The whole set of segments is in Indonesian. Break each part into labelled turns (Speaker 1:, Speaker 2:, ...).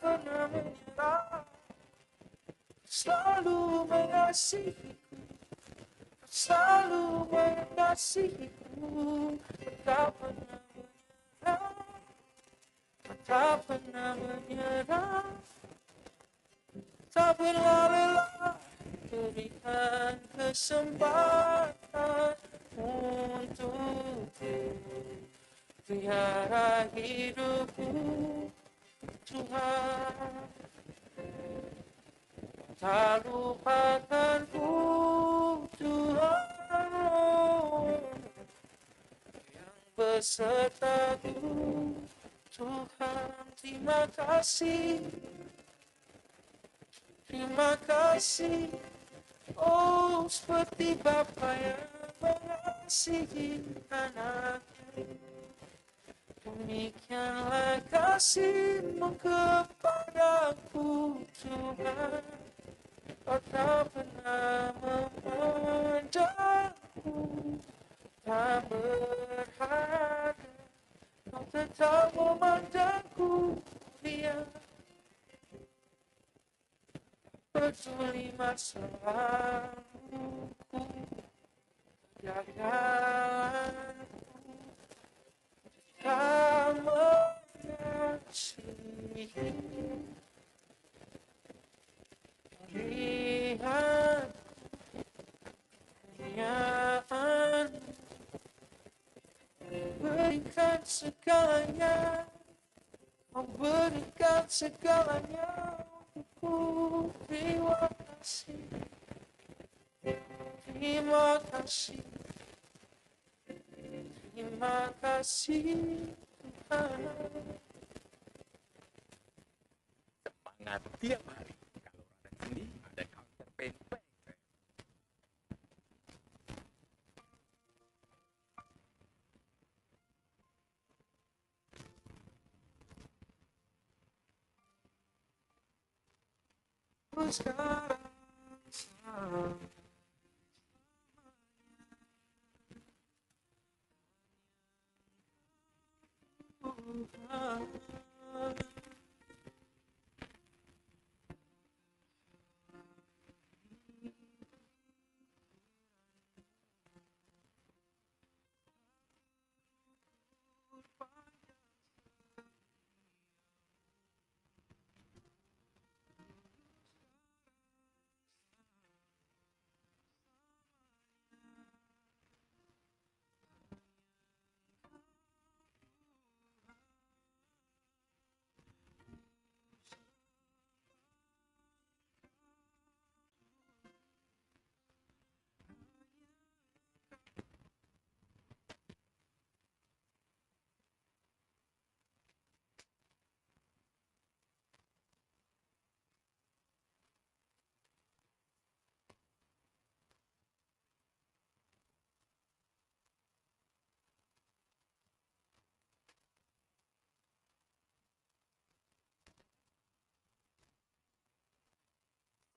Speaker 1: pernah menyerah, selalu mengasihiku, selalu mengasihiku, tak pernah menyerah, tak pernah menyerah, tak pernah lelah, berikan kesempatan untuk pelihara hidupku, Tuhan. Tak lupakanku, Tuhan, yang besertaku, Tuhan. Terima kasih, terima kasih. Oh, seperti Bapa yang mengasihi anaknya, demikianlah kasih-Mu kepadaku, Tuhan. Kau tak pernah memandangku tak berharga, Kau tetap memandangku mulia, peduli masa laluku, jagaku, Kau mengasihi. Lihat kemuliaan, berikan segalanya, Kau berikan segalanya untukku. Terima kasih, terima kasih, terima kasih Tuhan.
Speaker 2: Semangat tiap hari. Kalau ada sendi, ada counter pain.
Speaker 1: Sekarang Tuhan.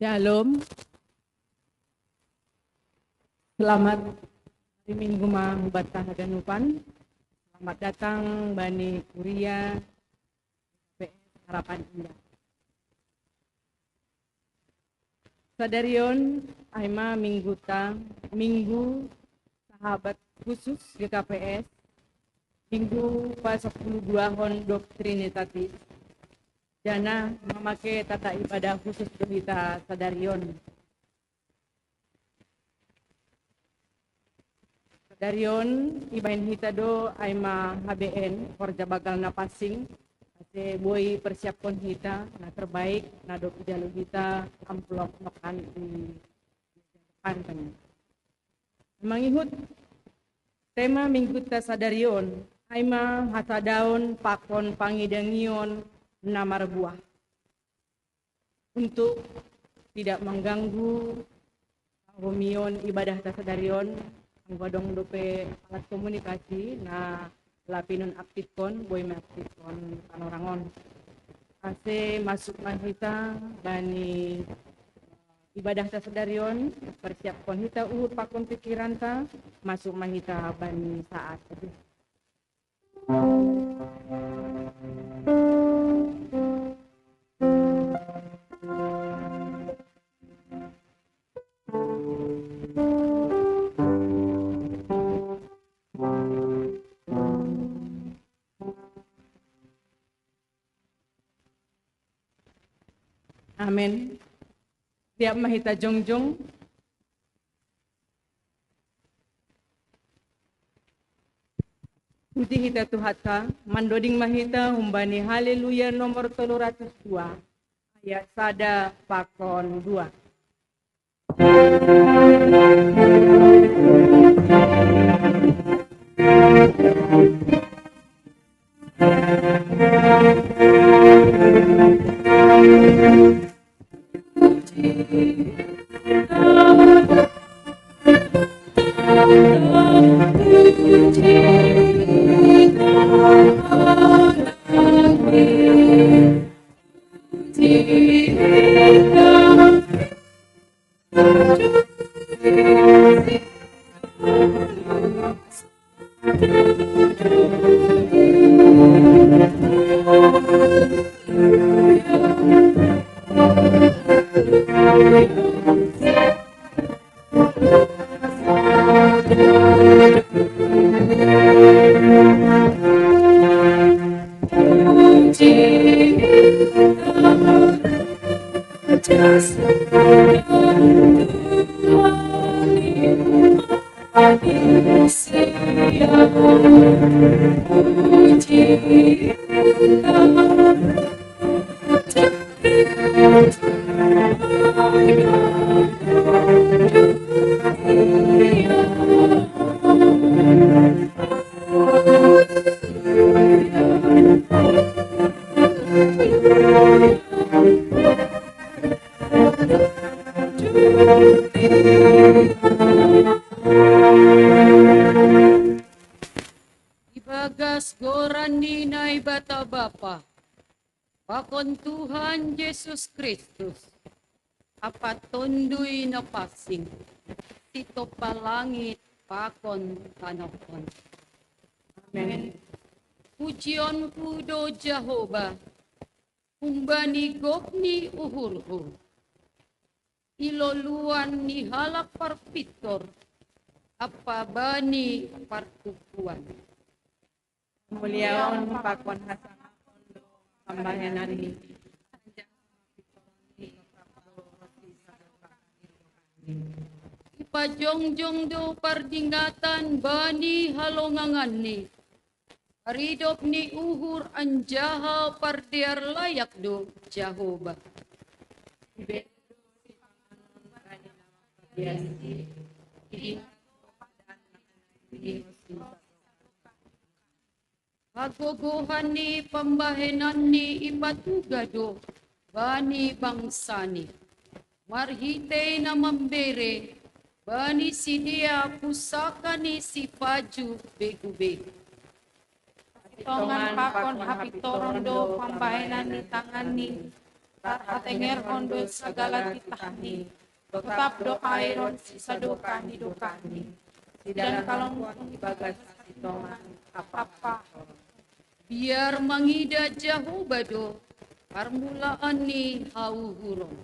Speaker 3: Shalom, selamat hari Minggu Batang Hadanupan. Selamat datang Bani Kuria PS Harapan Indah. Sadarion Aima Minggu sahabat khusus GKPS Minggu pas 10 hon doktrinitatis Jana memakai tata ibadah khusus kita Sadarion. Sadarion ibain hitado aima HBN korja bakal napasing ase boy persiapkan kita na terbaik na do jalu kita amplop nokan di depan kan. Mangihut tema minggu ta Sadarion aima hatadaon pakon pangidangion namar buah untuk tidak mengganggu homion ibadah tasadarion anggodong dope alat komunikasi na lapinun aktifkon boy aktifkon panorangon ase masuk mahita bani ibadah tasadarion persiapkon hita uhur pakon pikiran ta masuk mahita bani saat Amin. Tiap mahita jongjong. Puji hita Tuhata, mandoding mahita humbani haleluya nomor 302, ayat sada pakon 2.
Speaker 4: Ibagas gorandi na ibata Bapa, pakon Tuhan Yesus Kristus, apat tonduy na pasing, tito palangit pakon kanokon. Amen. Pujion kudo Jehovah, kumbani gopni uhurhu, iloluan ni halak parpitor, apa bani partukuan.
Speaker 3: Muliaon pakon hasang pambayanan ni.
Speaker 4: Ipajongjong do pardingatan bani halongangan ni. Haridop ni uhur anjaha pardiar layak do Jehovah. Hagogohan ni pambahenan ni ipatugado bani bangsani. Marhite na mambere bani sidia pusaka ni si paju begu-begu.
Speaker 5: Tongan pakon hapitoron do pambahenan ni tangan ni atenger ondo segala titahni. Tetap do kairon sisa dokani dokani. Dan kalau
Speaker 3: Ibagas tongan
Speaker 5: apa
Speaker 4: Biar mangida Jehovah do permulaan ni hauhuron.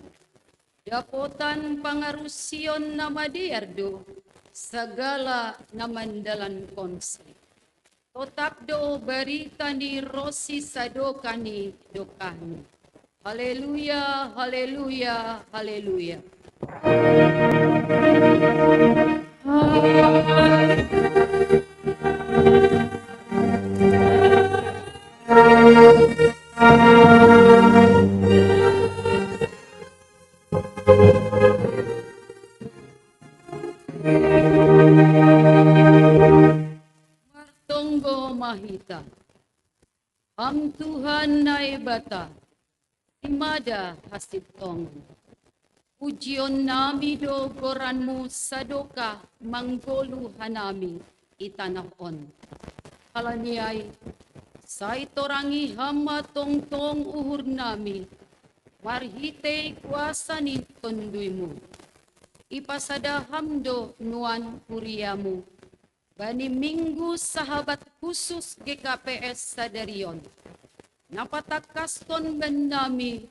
Speaker 4: Dapotan pangarusion nama diardo segala namandalan konsep. Totak do berita ni rosi sadokani dokani. Haleluya, haleluya, haleluya. Martonggo mahita. Am Tuhan nai bata. Imada hasib tong. Pujion nami do goranmu sadoka manggolu hanami itanahon. Kalaniay, say torangi hama tong-tong uhur nami, marhite kuasa ni tonduymu. Ipasadaham do nuan puriamu, bani minggu sahabat khusus GKPS Sadarion. Napatakas ton benami,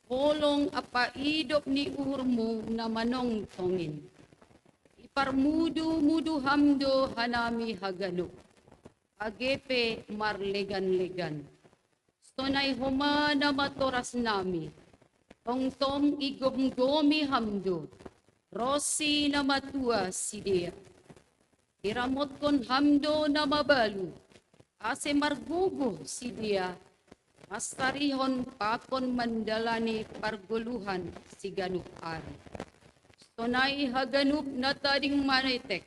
Speaker 4: holong apa idop ni uhurmu na manong tongin. Iparmudu-mudu hamdo hanami hagaluk. Agepe marlegan-legan. Stonay huma na matoras nami. Tongtong igomgomi hamdo, Rosi na matua sidia. Iramot kon hamdo na mabalu, ase margugo sidia. Mastarihon pakon mandalani parguluhan si ganup ari. Sonay haganup na tading manitek,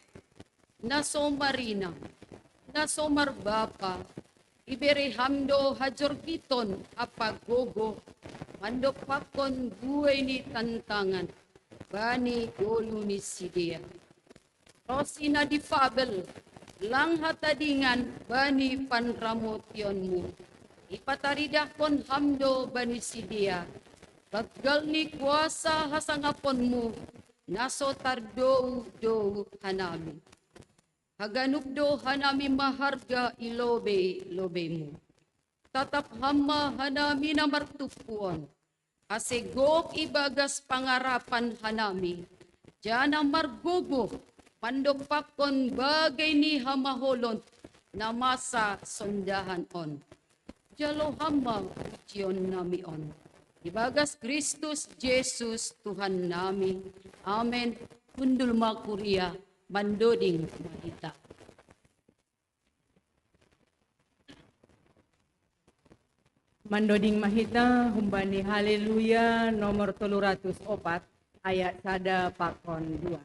Speaker 4: na somarina, na somarbapa, ibere hamdo hajorgiton apagogo, mandopakon buhay ni tantangan, bani golu ni sidia. Rosina di fabel, lang hatadingan bani panramotion mo. Ipataridah kon hamdo bani sidia, baggal ni kuasa hasangapon mo, naso tardo do hanami. Haganup do hanami maharga ilobe mo. Tatap hama hanami na martupuan, asegok ibagas pangarapan hanami, jana margugo, pandopakon bagay ni hamaholon, na masa sondahan on. Jalo hama ujion nami on. Ibagas Kristus Jesus Tuhan nami. Amen. Kundul makuria mandoding mahita.
Speaker 3: Mandoding mahita humbani haleluya nomor 304 ayat sada pakon 2.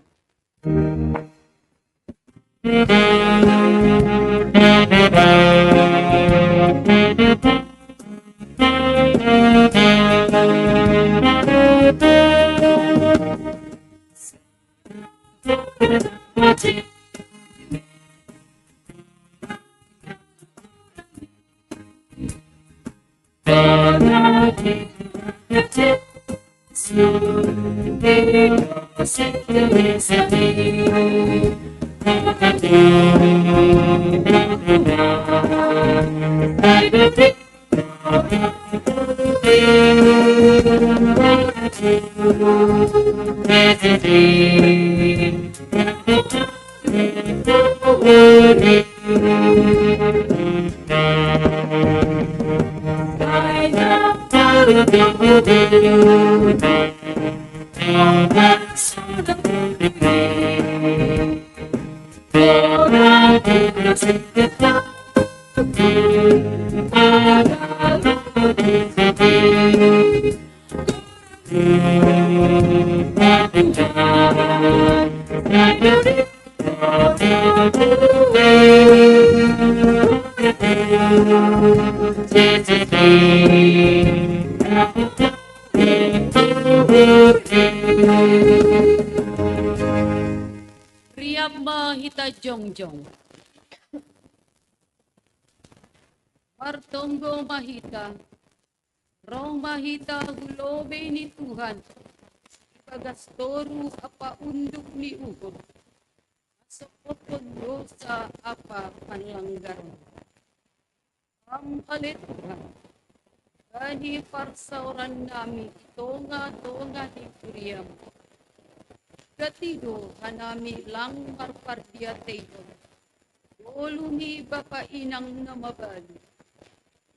Speaker 4: Riap mahita jongjong. Partonggo mahita. Rong mahita hulobe ni Tuhan. Pagastoru apa unduk ni uhod. Sopokon dosa apa panlanggaran. Alit Tuhan. Bani parsauran nami tonga di kuriam. Gatido hanami lang marpardia tayo. Ulumi bapa inang na mabali.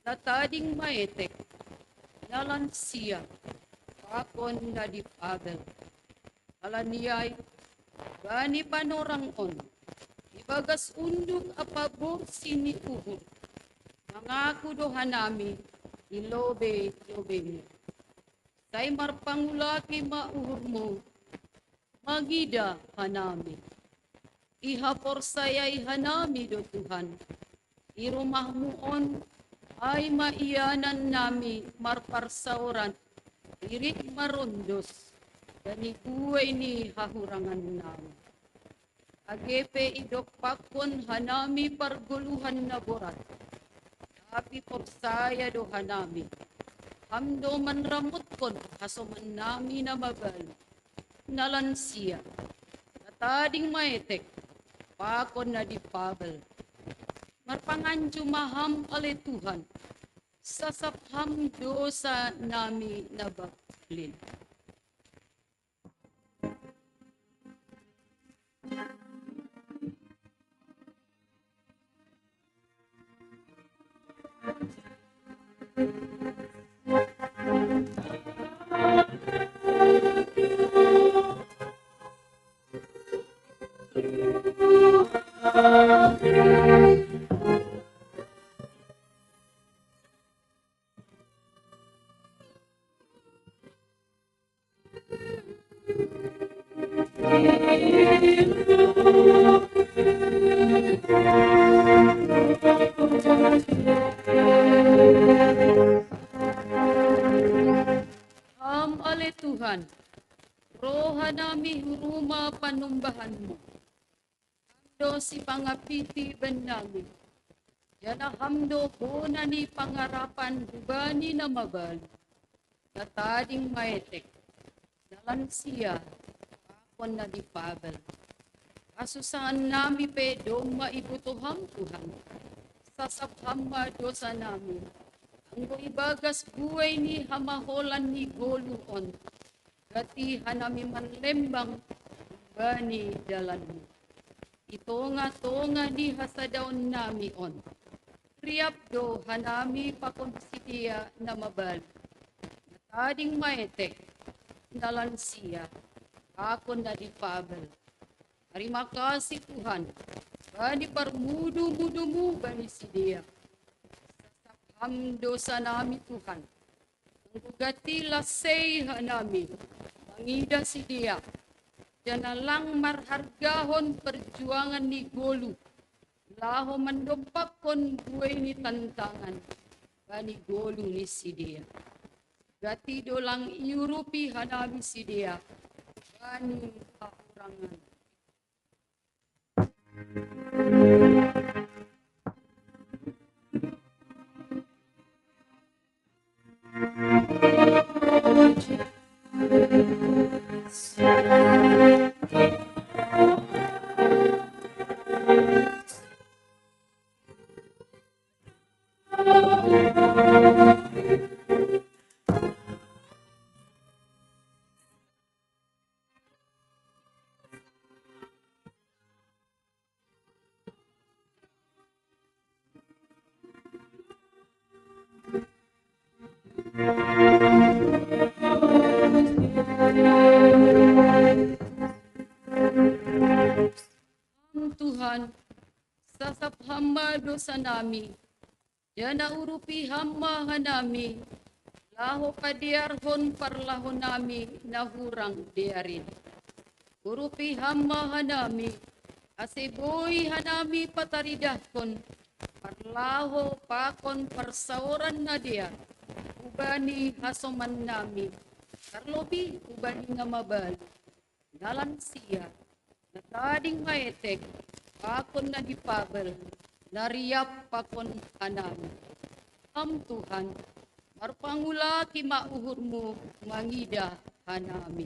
Speaker 4: Natading maetek. Nalansiya. Pakon na di pabel. Alaniyay. Bani panorang on. Ibagas unduk apabor sini uhud. Mangako do hanami. Ilobe mo. Say marpangulaki mauhur mo. Magida hanami. Ihapor sayay hanami do Tuhan. Irumah mo on ay maiyanan nami marparsauran. Irik marondos. Dani buhay ni hahurangan nami. Agepe idok pakon hanami parguluhan na borat. Tapi porsaya do hanami. Hamdo manramot kon hasoman nami na mabal. Nalansiya. Natading maetek. Pakon na di pabel. Marpanganju maham ale Tuhan. Sasapham dosa nami nabaklin. Ale Tuhan, rohanami huruma panumbahanmu. Hamdo si pangapiti benami. Jana hamdo bonani pangarapan hubani na mabal. Natading maetek. Dalan siya, akon na di pabel. Asusahan nami pe dong maibutuham Tuhan. Sasapham dosa nami. Ang ibagas buhay ni hamaholan ni goluon. Gati hanami manlembang bani dalan mo. Itonga ni hasadaon nami on. Riap do hanami pakonsidia na mabal. Natading maetek, dalan siya, ako na di pabel. Terima kasih Tuhan, bani parmudu-mudu mu bani sidia. Dosa nami Tuhan, menggugati lasay hanami, mangida si dia, janalang marhargahon perjuangan ni golu, laho mandompakon buhay ni tantangan, bani golu ni si dia. Gati dolang iurupi hanami si dia, bani kaurangan. Tuhan, sasap hamba dosa nami, jana urupi hamba hanami, laho kadiarhon parlahon nami nahurang diarin. Urupi hamba hanami, aseboy hanami pataridahkon, parlaho pakon persauran na dia, ubani hasoman nami, karlobi ubani nga mabal, dalan siya, natading maetek, pakon na di pabel, nariyap pakon hanami. Am Tuhan, marpangula ki mauhurmu, mangida hanami.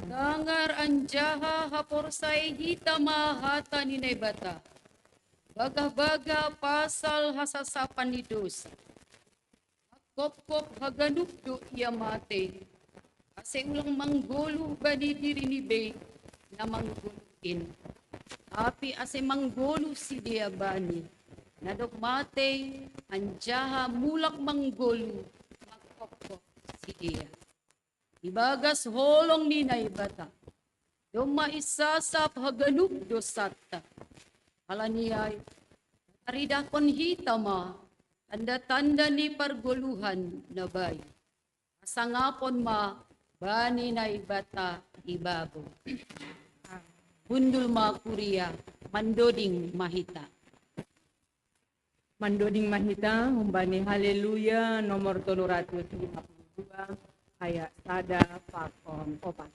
Speaker 4: Dangar anjaha haporsay hita mahata ni bata. Baga-baga pasal hasasapan ni dosa. Kop-kop haganukdo iya mate. Kasi ulang manggolo ba di diri ni Be na mangguluin. Api ase manggolo si dia bani. Nadok mate anjaha mulak manggolo magkop-kop si dia. Ibagas holong ni naibata. Doma isasap haganukdo sata. Alaniyay, taridakon hitama, tanda-tanda ni parguluhan na bay. Asangapon ma, bani na ibata ibabo. Bundul ma kuriya, mandoding mahita.
Speaker 3: Mandoding mahita, humbani haleluya, nomor 352, ayat sada pakon opat.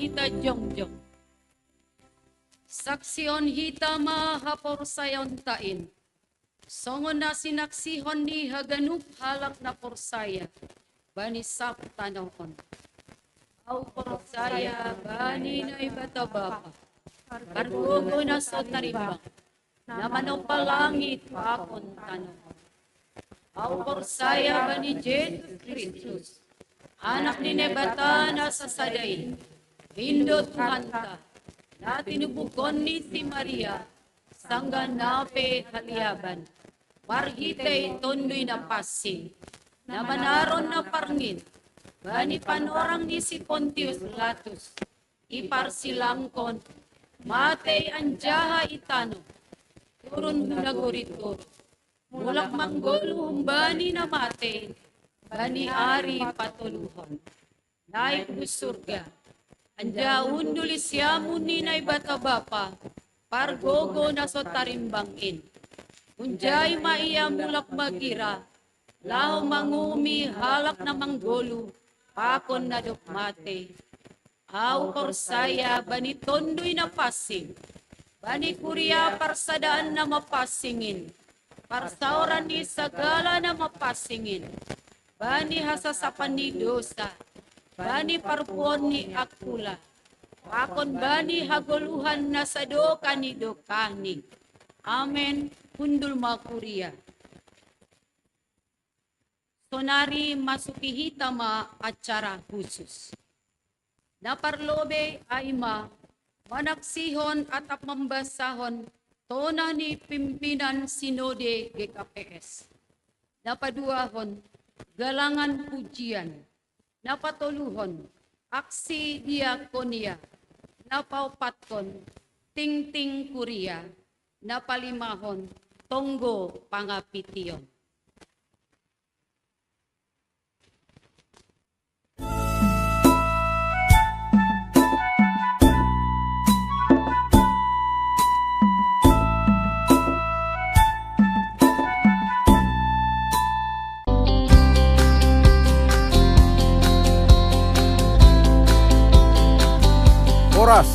Speaker 4: Hita jongjong. Saksion hita mahapor sayon tain. Songon na sinaksihon ni haganup halak na porsaya. Bani sap tanahon. Au porsaya bani na ibatabapa. Kargogo na sa tarimbang. Namanaw palangit pakon tanahon. Au porsaya bani Jesus Kristus. Anak ni Nebata na sa sadain. Hindot hanta. Na tinubukon ni si Maria. Sangga nape haliaban. Marhitay tondoy na pasing. Na manaron na parngin. Bani panorang ni si Pontius Pilatus. Ipar silangkon. Matay anjaha itano. Turun nagurito. Mulak manggolo humbani na matay. Bani ari patuluhon. Naik busurga. Anja undulis yamun ni na ibatabapa. Pargogo na so tarimbangin. Unjay maiya mulak magira. Lao mangumi halak na manggolo. Pakon na dukmate. Au korsaya bani tondoy na pasing. Bani kurya parsadaan na mapasingin. Parsauran ni sagala na mapasingin. Bani hasasapan ni dosa. Bani parpuon ni akula. Pakon bani hagoluhan na sa doka ni dokani. Amen. Kundul makuria. Sonari masukihita ma acara khusus. Naparlobe ay manaksihon at mambasahon tona ni pimpinan sinode GKPS. Napaduahon galangan pujian. Napatuluhon aksi diakonia. Napaupatkon ting-ting kuria. Napalimahon tonggo pangapitiyon.
Speaker 6: Oras,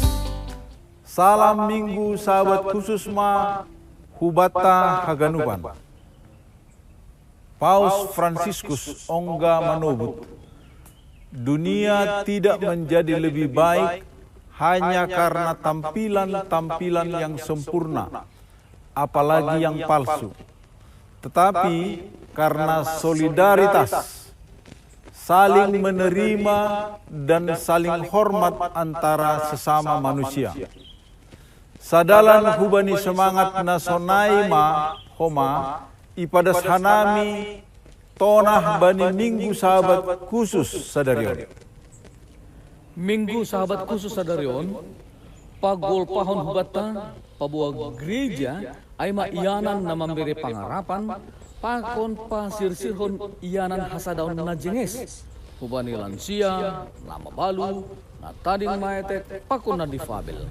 Speaker 6: salam minggu sahabat khusus ma hubata haganuban. Paus Fransiskus ongga manobut. Dunia tidak menjadi lebih baik hanya karena tampilan-tampilan yang sempurna, apalagi yang palsu. Tetapi karena solidaritas, saling menerima dan saling hormat antara sesama manusia. Sadalan hubani semangat nasonai ma homa ipadas hanami tonah bani minggu sahabat khusus sadarion.
Speaker 7: Minggu sahabat khusus sadarion, pagol pahon hubata, pabuah gereja, aima ianan na memberi pangarapan, pakon pasir sirhon ianan hasadaon na jenges, hubani lansia, lama balu, na tading maetet, pakon na difabel.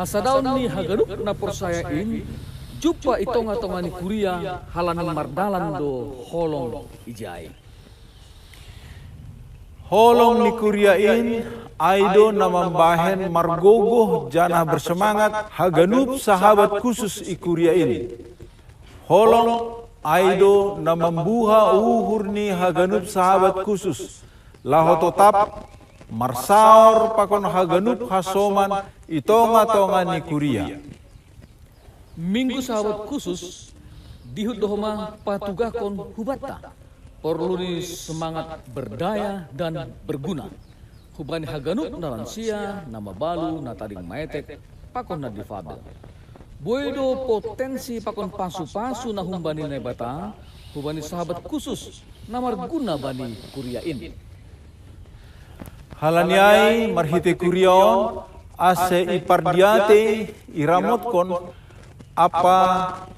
Speaker 7: Hasadaon ni hagarup na persayain, jupa itonga-tonga ni kuria, halanang mardalan do holong ijai.
Speaker 6: Holong ni kuriain, aido na mambahen margogoh janah bersemangat haganup sahabat khusus ikuriain. Holong aido na membuha uhur ni haganup sahabat khusus. Laho totap marsaor pakon haganup hasoman itonga-tonga ni kuria.
Speaker 7: Minggu sahabat khusus dihut dohoma patugakon hubata. Perlu ni semangat berdaya dan berguna. Hubani haganup na lansia, nama balu, na tading maetek, pakon na difabel. Boedo potensi pakon pasu-pasu na humbani na bata, hubani sahabat khusus na marguna bani kuriain.
Speaker 6: Halaniai marhite kuriaon, ase ipardiate iramotkon, apa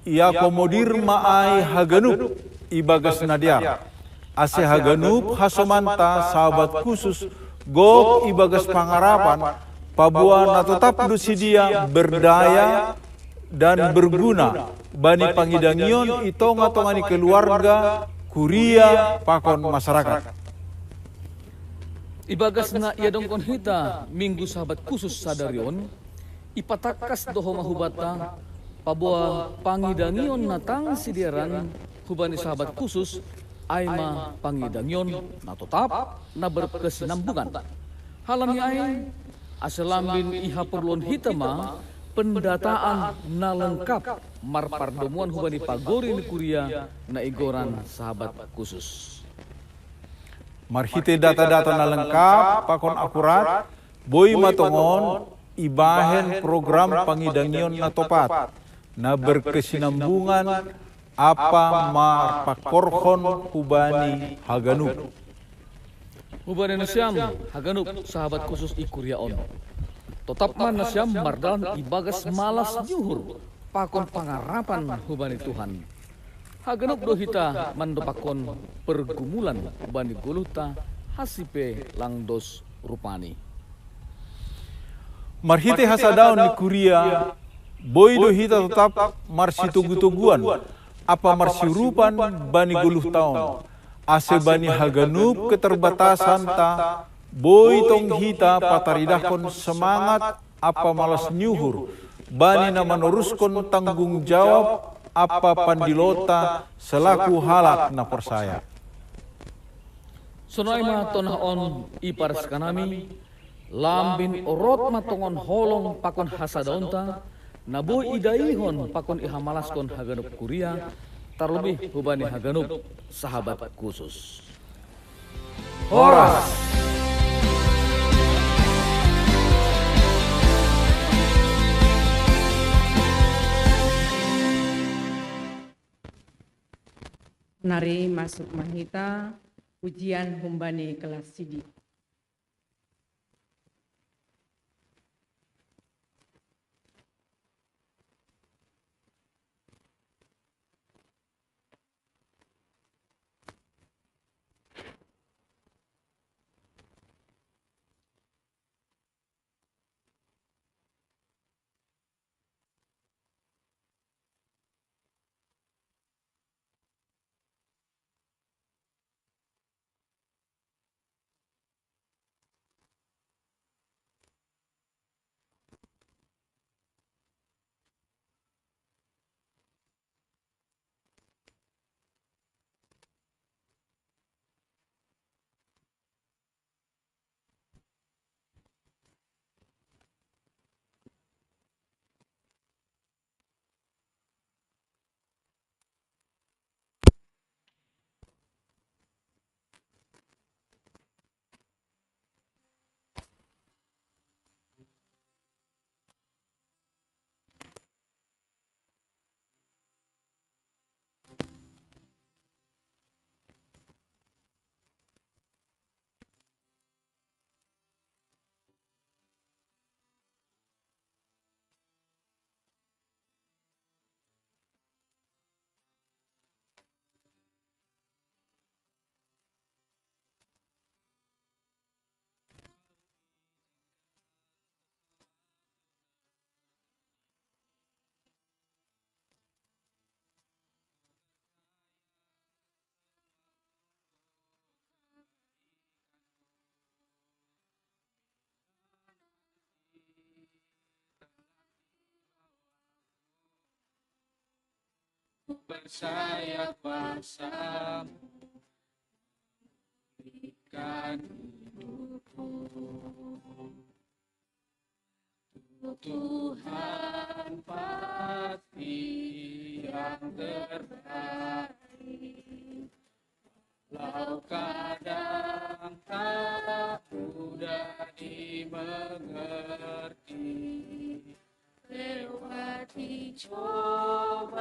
Speaker 6: iakomodir maai haganup ibagas nadiar. Ase haganup hasomanta sahabat khusus gok ibagas pangarapan pabua na tetap dusidia berdaya dan berguna bani pangidangion itonga-tongani keluarga kuria pakon masyarakat.
Speaker 7: Ibagas na iadongkon hita minggu sahabat khusus sadarion ipatakas doho mahubata pabua pangidangion natang sidiaran hubani sahabat khusus aima pangidangyon na totap na berkesinambungan. Halani ay aselambin iha perluan hitama pendataan na lengkap marpardomuan hubani pagori ni kuria na igoran sahabat khusus.
Speaker 6: Marhite data-data na lengkap pakon akurat boy matongon ibahen program pangidangyon na topat na berkesinambungan apa marpakorhon hubani haganup.
Speaker 7: Hubani nasyam haganup sahabat khusus ikuriaon. Tetap man nasyam mardalan ibagas malas juhur pakon pangarapan hubani Tuhan. Haganup dohita mandopakon pergumulan hubani guluta hasipe langdos rupani.
Speaker 6: Marhite hasadaon ni kuria boy dohita tetap marsitugu-tuguan apa marsirupan bani guluh taon. Ase bani haganup keterbatasan ta boy tong hita pataridahkon semangat apa malas nyuhur bani na meneruskan tanggung jawab apa pandilota selaku halak na persaya.
Speaker 7: Sonai ma tonahon iparas kanami lambin orot matongon holong pakon hasadaonta naboy idaihon pakon ihamalaskon haganup kuria terlebih hubani haganup sahabat khusus.
Speaker 6: Horas.
Speaker 3: Nari masuk mahita ujian humbani kelas sidi.
Speaker 1: ku percaya kuasa-Mu memulihkan hidupku. Tuhan pasti yang terbaik, walau kadang tak mudah dimengerti. Lewati cobaan,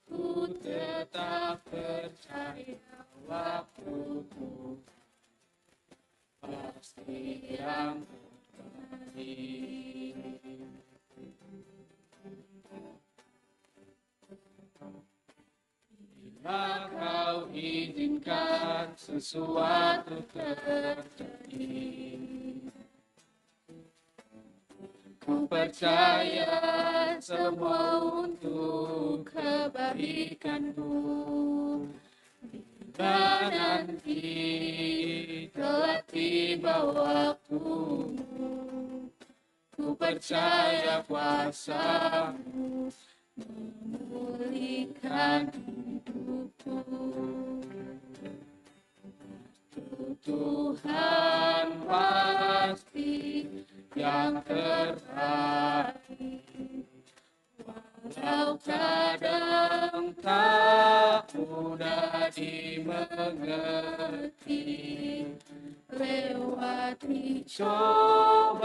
Speaker 1: ku tetap percaya waktuku pasti yang terbaik. Bila Kau izinkan sesuatu terjadi, ku percaya semua untuk kebaikan-Mu. Bila nanti telah tiba waktu-Mu, ku percaya kuasa-Mu memulihkan hidupku. Tuhan pasti yang terbaik, walau kadang tak mudah dimengerti. Lewati cobaan,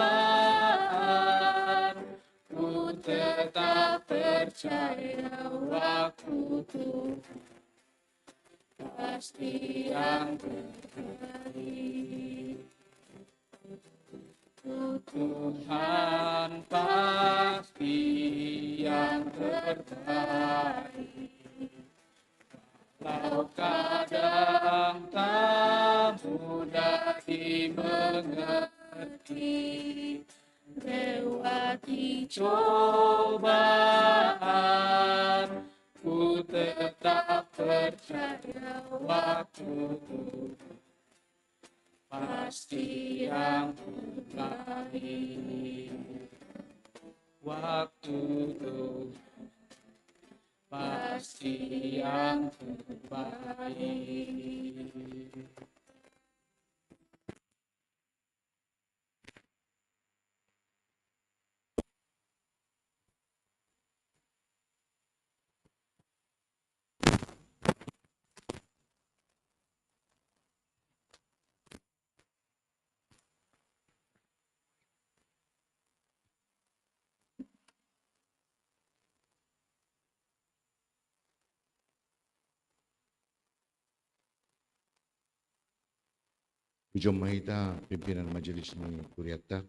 Speaker 1: ku tetap percaya waktuku pasti yang terbaik. Tuhan pasti yang terbaik, walau kadang tak mudah dimengerti. Lewati cobaan, ku tetap percaya waktuku pasti yang terbaik. Waktuku pasti yang terbaik.
Speaker 8: Ujung Mahita, pimpinan majelis ini Kuriata.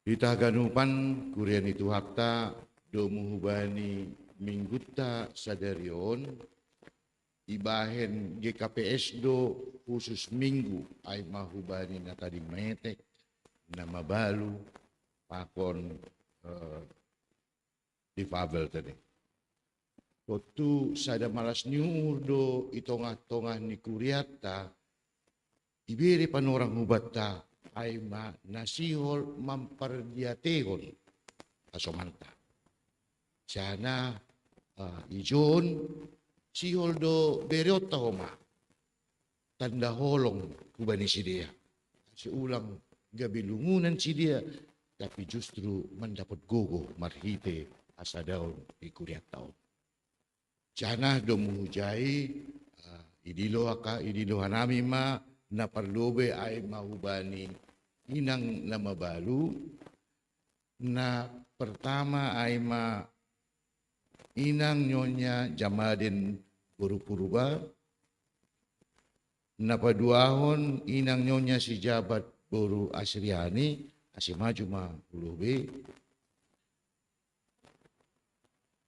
Speaker 8: Ita ganupan kurian itu hakta domu hubani minggutta sadarion ibahen GKPS do khusus minggu ay mahubani na tadi metek na mabalu pakon difabel tadi. Waktu sada malas niur do itongah-tongah ni kuriata iberi panorang hubata ay nasihol mampardiatehon asomanta. Sana ijon sihol do beriota homa tanda holong kubani si dia. Seulang gabilungunan si dia tapi justru mendapat gogo marhite asa daun di kuriatau. Sana do muhujai idilo hanami ma na parlobe ay mahubani inang na mabalu na pertama ay inang nyonya Jamadin Purupuruba na paduahon inang nyonya si Jabat Boru Asriani asimaju ma pulubi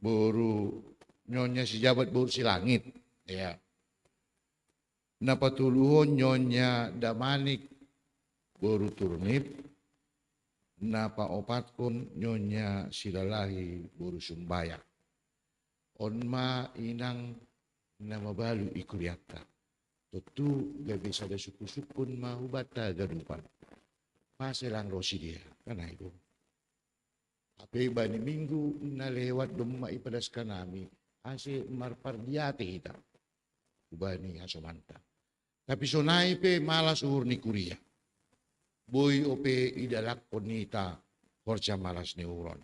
Speaker 8: Boru nyonya si Jabat Boru Silangit ya. Napatuluhon nyonya Damanik Boru Turnip, napaopatkon nyonya Silalahi Boru Sumbayak. Onma inang namabalu ikuriata. Tentu gak bisa ada suku-sukun mau bata ganupan. Paselang rosi dia, karena itu. Tapi bani minggu na lewat domma ipadas kanami, ase marpardiate kita. Ubani asomanta. Tapi sonai pe malas uhur ni kuria. Boy ope idalak ponita, korja malas ni uron.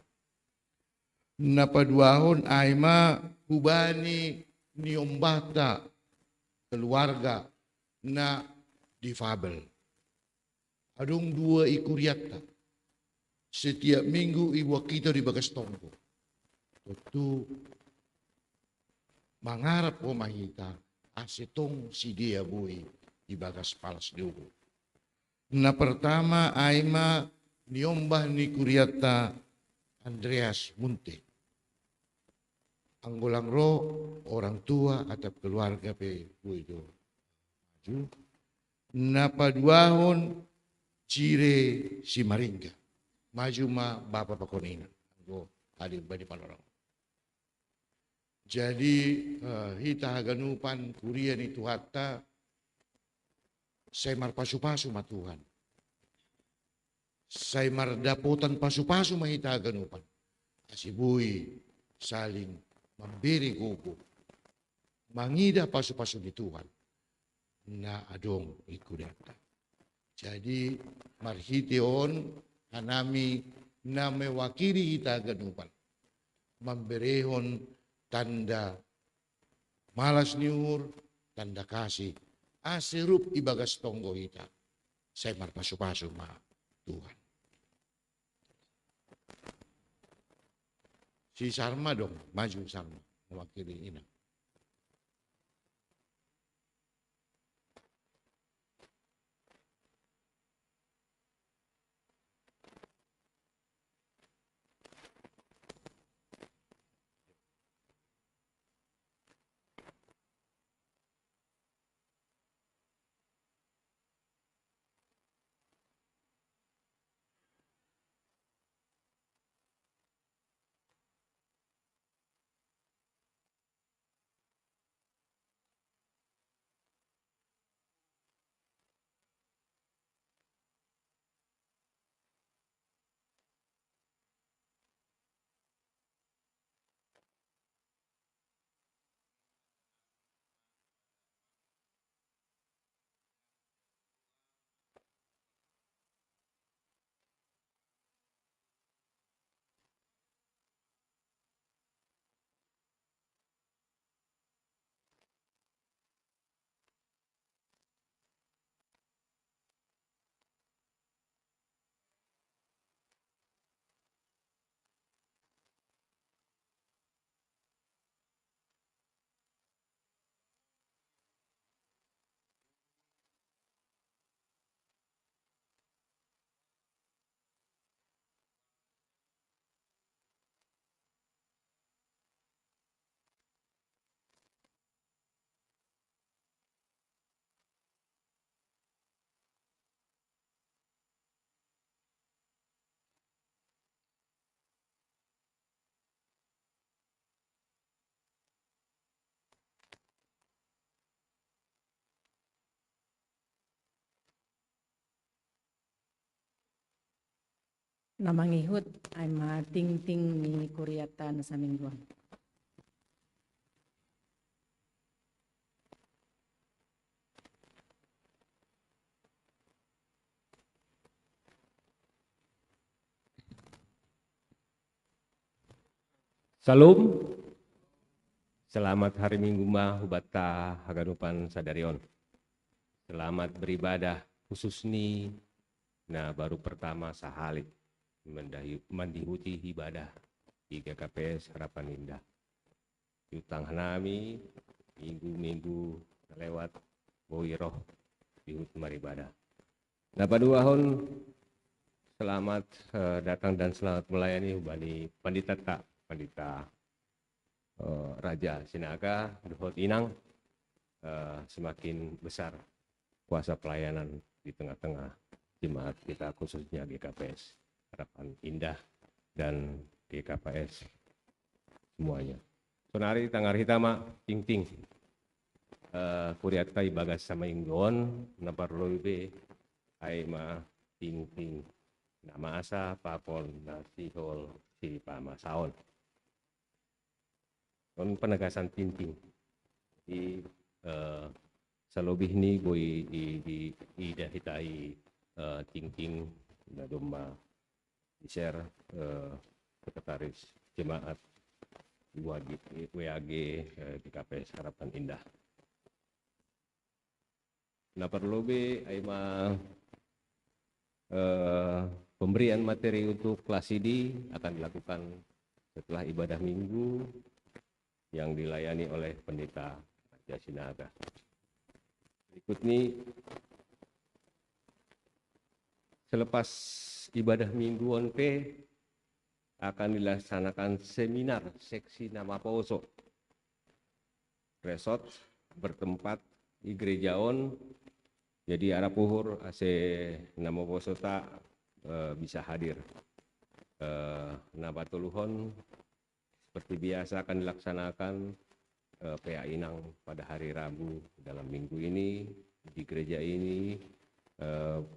Speaker 8: Napaduahon aima ubani ni ombata keluarga na difabel. Adong 2 ikuriata. Setiap minggu ibu kita di bagas tonggo. Tentu mangharap o mahita asetong si dia bui di bagas palas dulu. Na pertama aima niombah ni kuriata Andreas Munte. Anggolang ro orang tua atau keluarga pe itu maju. Napaduahon cire si Maringga. Maju ma Bapak Pakonina. Anggo hadir bani panorang. Jadi hita haganupan kurian itu hatta saya marpasu-pasu ma Tuhan. Saya mardapotan pasu-pasu ma hita haganupan. Asibui saling memberi gugu, mangida pasu-pasu di Tuhan, na adong ikudata. Jadi marhiteon hanami na mewakili kita ganupan, memberehon tanda malas niur, tanda kasih, aserup ibagas tonggo kita, saya marpasu-pasu ma Tuhan. Si Sarma dong, maju Sarma, mewakili ini.
Speaker 3: Nama ngihut aima ting-ting ni kuriata na samingguan.
Speaker 9: Salam, selamat hari Minggu mah hubata haganupan sadarion. Selamat beribadah khusus ni, nah baru pertama sahalik mendihuti ibadah di GKPS Harapan Indah. Yutang hanami minggu-minggu lewat boiroh dihut maribadah. Nah paduahon selamat datang dan selamat melayani hubani pandita tak. Pandita Raja Sinaga, Duhot Inang, semakin besar kuasa pelayanan di tengah-tengah jemaat kita khususnya GKPS Harapan Indah dan GKPS semuanya. Sonari tangar hitama ting-ting. kuriat kai bagas sama inggon na parloibe ay ma ting na maasa papon na sihol si pamasaon. Kon penegasan tinting di salobih ni boy i dahitai tinting na doma share sekretaris jemaat WAG di KPS Harapan Indah. Nah perlobe ay pemberian materi untuk kelas ini akan dilakukan setelah ibadah minggu yang dilayani oleh Pendeta Jasinaga. Berikut ini selepas ibadah minggu ONP akan dilaksanakan seminar seksi nama Poso resort bertempat di gereja on. Jadi arah puhur ase nama Poso tak bisa hadir. Nabatuluhon seperti biasa akan dilaksanakan PA Inang pada hari Rabu dalam minggu ini di gereja ini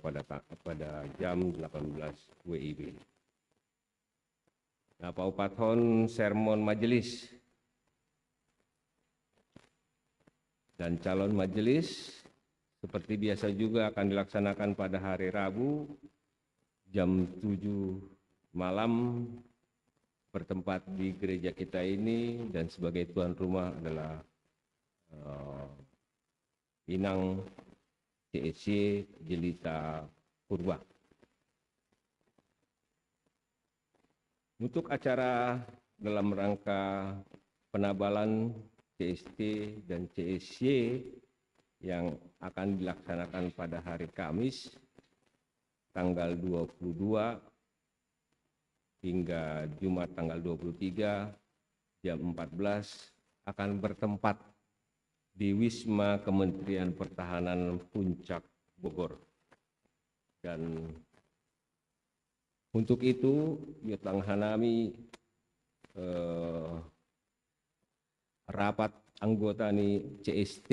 Speaker 9: pada jam 18 WIB. Nah, paupathon sermon majelis dan calon majelis seperti biasa juga akan dilaksanakan pada hari Rabu jam 7 malam bertempat di gereja kita ini, dan sebagai tuan rumah adalah Inang CSC Jelita Purba. Untuk acara dalam rangka penabalan CST dan CSC yang akan dilaksanakan pada hari Kamis tanggal 22 hingga Jumat tanggal 23 jam 14 akan bertempat di Wisma Kementerian Pertahanan Puncak Bogor. Dan untuk itu Yutang Hanami rapat anggota nih CST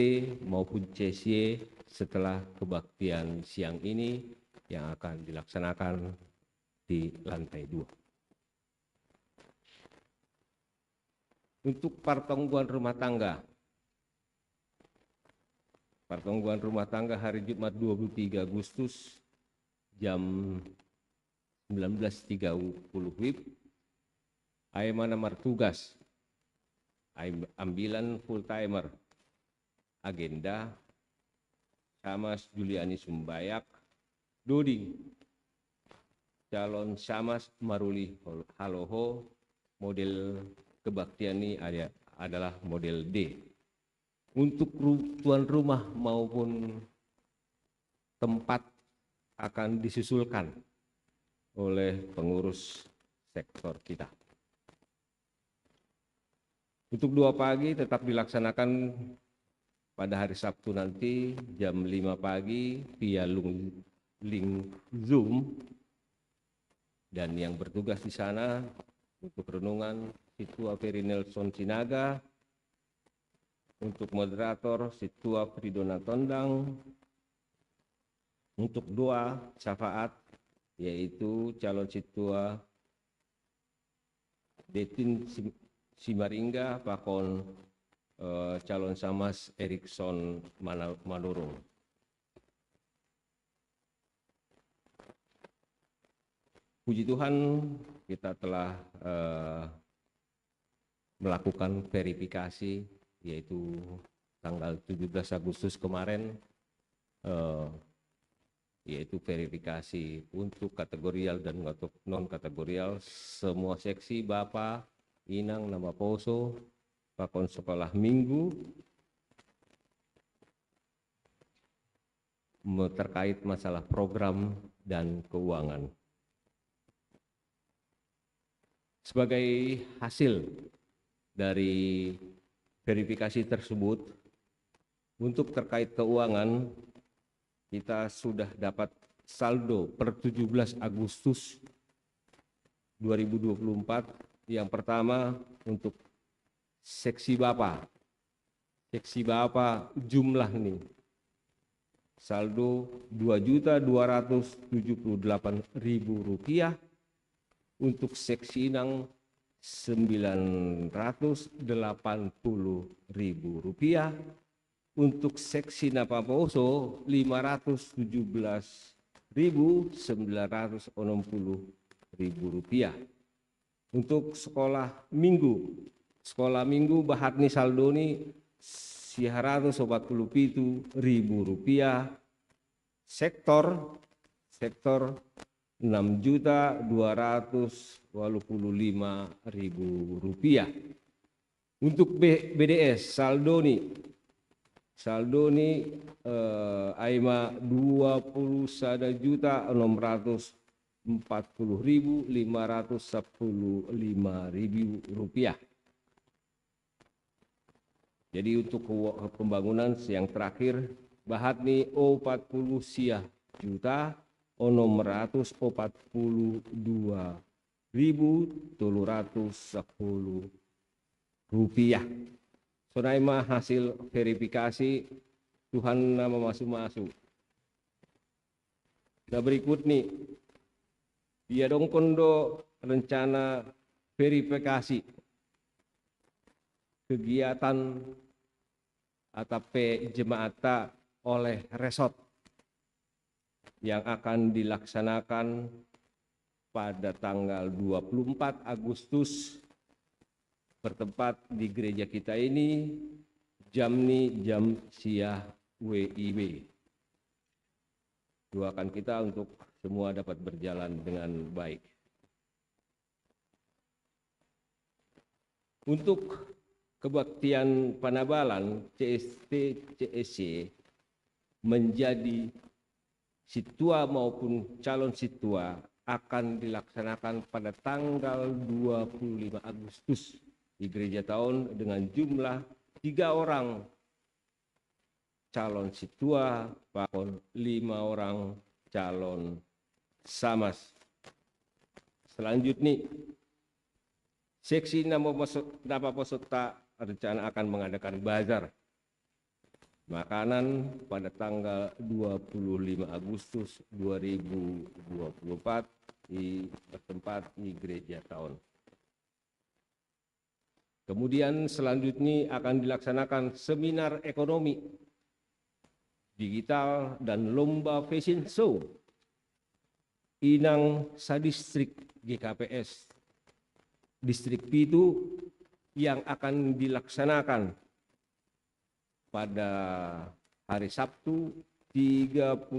Speaker 9: maupun CSY setelah kebaktian siang ini yang akan dilaksanakan di lantai 2. Untuk pertanggungan rumah tangga. Pertanggungan rumah tangga hari Jumat 23 Agustus jam 19.30 WIB. Aima nomor tugas. Ambilan full timer. Agenda Samas Juliani Sumbayak Doding. Calon Samas Maruli Haloho. Model kebaktian ini adalah model D. Untuk tuan rumah maupun tempat akan disusulkan oleh pengurus sektor kita. Untuk 2 pagi tetap dilaksanakan pada hari Sabtu nanti jam 5 pagi via link Zoom, dan yang bertugas di sana untuk renungan Situa Ferry Nelson Sinaga, untuk moderator Situa Fridona Tondang, untuk doa syafaat yaitu calon Situa Detin Simaringga pakon calon Samas Erikson Manurung. Puji Tuhan kita telah melakukan verifikasi yaitu tanggal 17 Agustus kemarin, yaitu verifikasi untuk kategorial dan non kategorial semua seksi Bapak Inang nama Poso pakon sekolah minggu terkait masalah program dan keuangan. Sebagai hasil dari verifikasi tersebut, untuk terkait keuangan kita sudah dapat saldo per 17 Agustus 2024. Yang pertama untuk seksi Bapak seksi Bapak jumlah nih. Saldo Rp2.278.000, untuk seksi Inang Rp980.000, untuk seksi Napaposo Rp517.960.000. Untuk sekolah minggu bahatni saldo ni Rp147.000, sektor Rp6.285.000. Untuk BDS saldo ni aima Rp21.640.515. Jadi untuk pembangunan yang terakhir bahatni O40 sia juta 642.310 rupiah. Sonaima hasil verifikasi Tuhan nama masuk. Nah berikut nih, dia dong kondo rencana verifikasi kegiatan atau jemaata oleh resort yang akan dilaksanakan pada tanggal 24 Agustus bertempat di gereja kita ini jam siah WIB. Doakan kita untuk semua dapat berjalan dengan baik. Untuk kebaktian Panabalan CSC menjadi situa maupun calon situa akan dilaksanakan pada tanggal 25 Agustus di Gereja Tahun dengan jumlah 3 orang calon situa, bahkan 5 orang calon samas. Selanjutnya, seksi nama peserta rencana akan mengadakan bazar makanan pada tanggal 25 Agustus 2024 di bertempat di Gereja Tahun. Kemudian selanjutnya akan dilaksanakan seminar ekonomi digital dan lomba fashion show Inang Sadistrik GKPS Distrik Pitu yang akan dilaksanakan pada hari Sabtu 31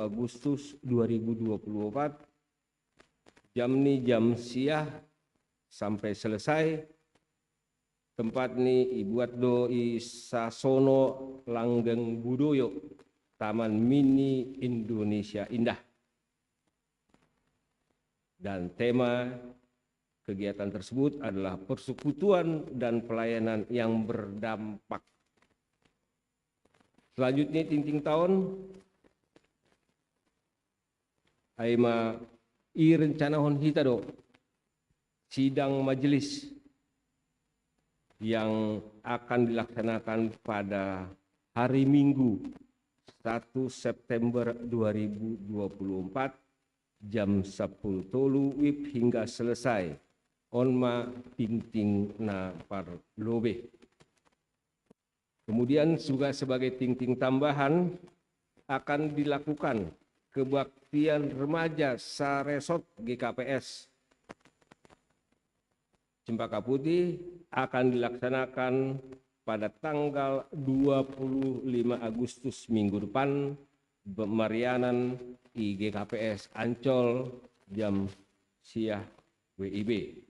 Speaker 9: Agustus 2024 jam siah sampai selesai. Tempat ini ibuat doi Sasono Langgeng Budoyo, Taman Mini Indonesia Indah. Dan tema kegiatan tersebut adalah persekutuan dan pelayanan yang berdampak. Selanjutnya tinting tahun aima rencana hon hitado sidang majelis yang akan dilaksanakan pada hari Minggu 1 September 2024 jam 10 tolu wib hingga selesai onma ting na parlobe. Kemudian juga sebagai ting tambahan akan dilakukan kebaktian remaja Saresot GKPS Cempaka Putih akan dilaksanakan pada tanggal 25 Agustus minggu depan pemarianan di GKPS Ancol jam siah WIB.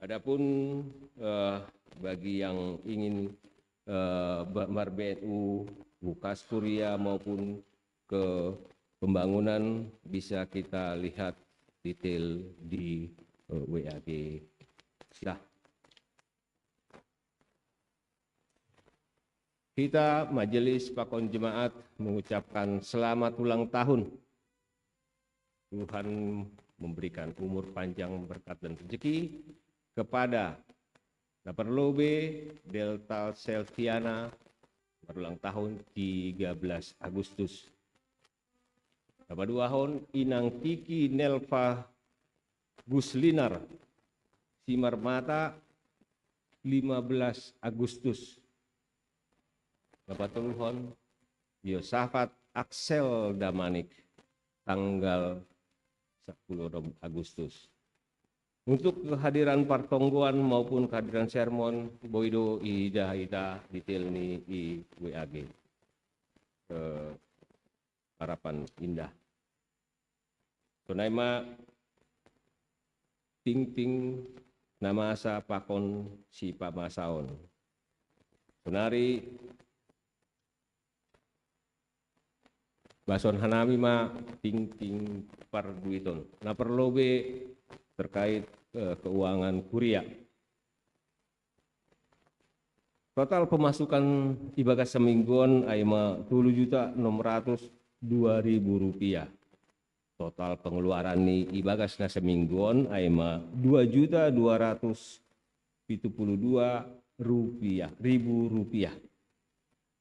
Speaker 9: Adapun bagi yang ingin BNU, Bukas Kuria maupun ke pembangunan bisa kita lihat detail di WAG. Silah. Kita Majelis Pakon Jemaat mengucapkan selamat ulang tahun. Tuhan memberikan umur panjang, berkat dan rezeki kepada Naperlobe Delta Selviana berulang tahun 13 Agustus. Napaduahon Inang Kiki Nelva Guslinar Simarmata 15 Agustus. Napatuluhon Yosafat Axel Damanik tanggal 10 Agustus. Untuk kehadiran partongguan maupun kehadiran sermon, boido ida detailni i WAG. Harapan indah. Tunaima ting nama asa pakon si pamasaon. Sunari bason hanami ma ting parduiton. Naperlobe terkait keuangan kuria. Total pemasukan ibadah semingguan aima 7.602.000 rupiah. Total pengeluaran ni ibadah na semingguan aima 2.272.000 rupiah.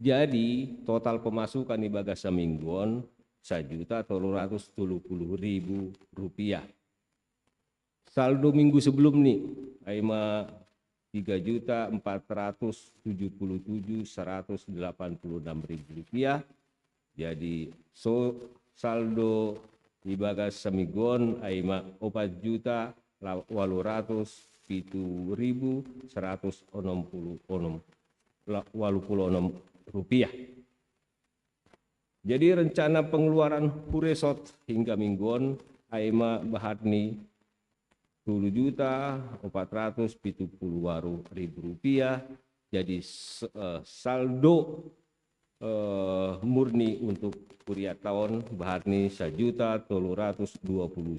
Speaker 9: Jadi total pemasukan ibadah semingguan 1.330.000 rupiah. Saldo minggu sebelum nih, aima 3.477.186.000 rupiah. Jadi saldo ibagas semingguan aima 4.807.186 rupiah. Jadi rencana pengeluaran huresot hingga mingguan aima bahatni 10.470.000 rupiah. Jadi saldo murni untuk kuria tahun bahatni 1.320.126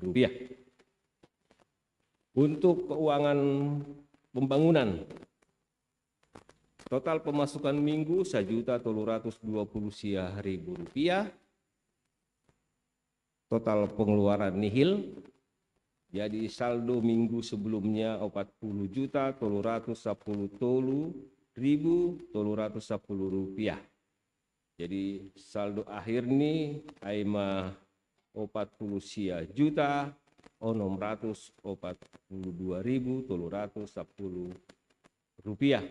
Speaker 9: rupiah. Untuk keuangan pembangunan, total pemasukan minggu 1.320.000 rupiah. Total pengeluaran nihil, jadi saldo minggu sebelumnya 40.310.310 rupiah. Jadi saldo akhir ini aima 40.642.310 rupiah.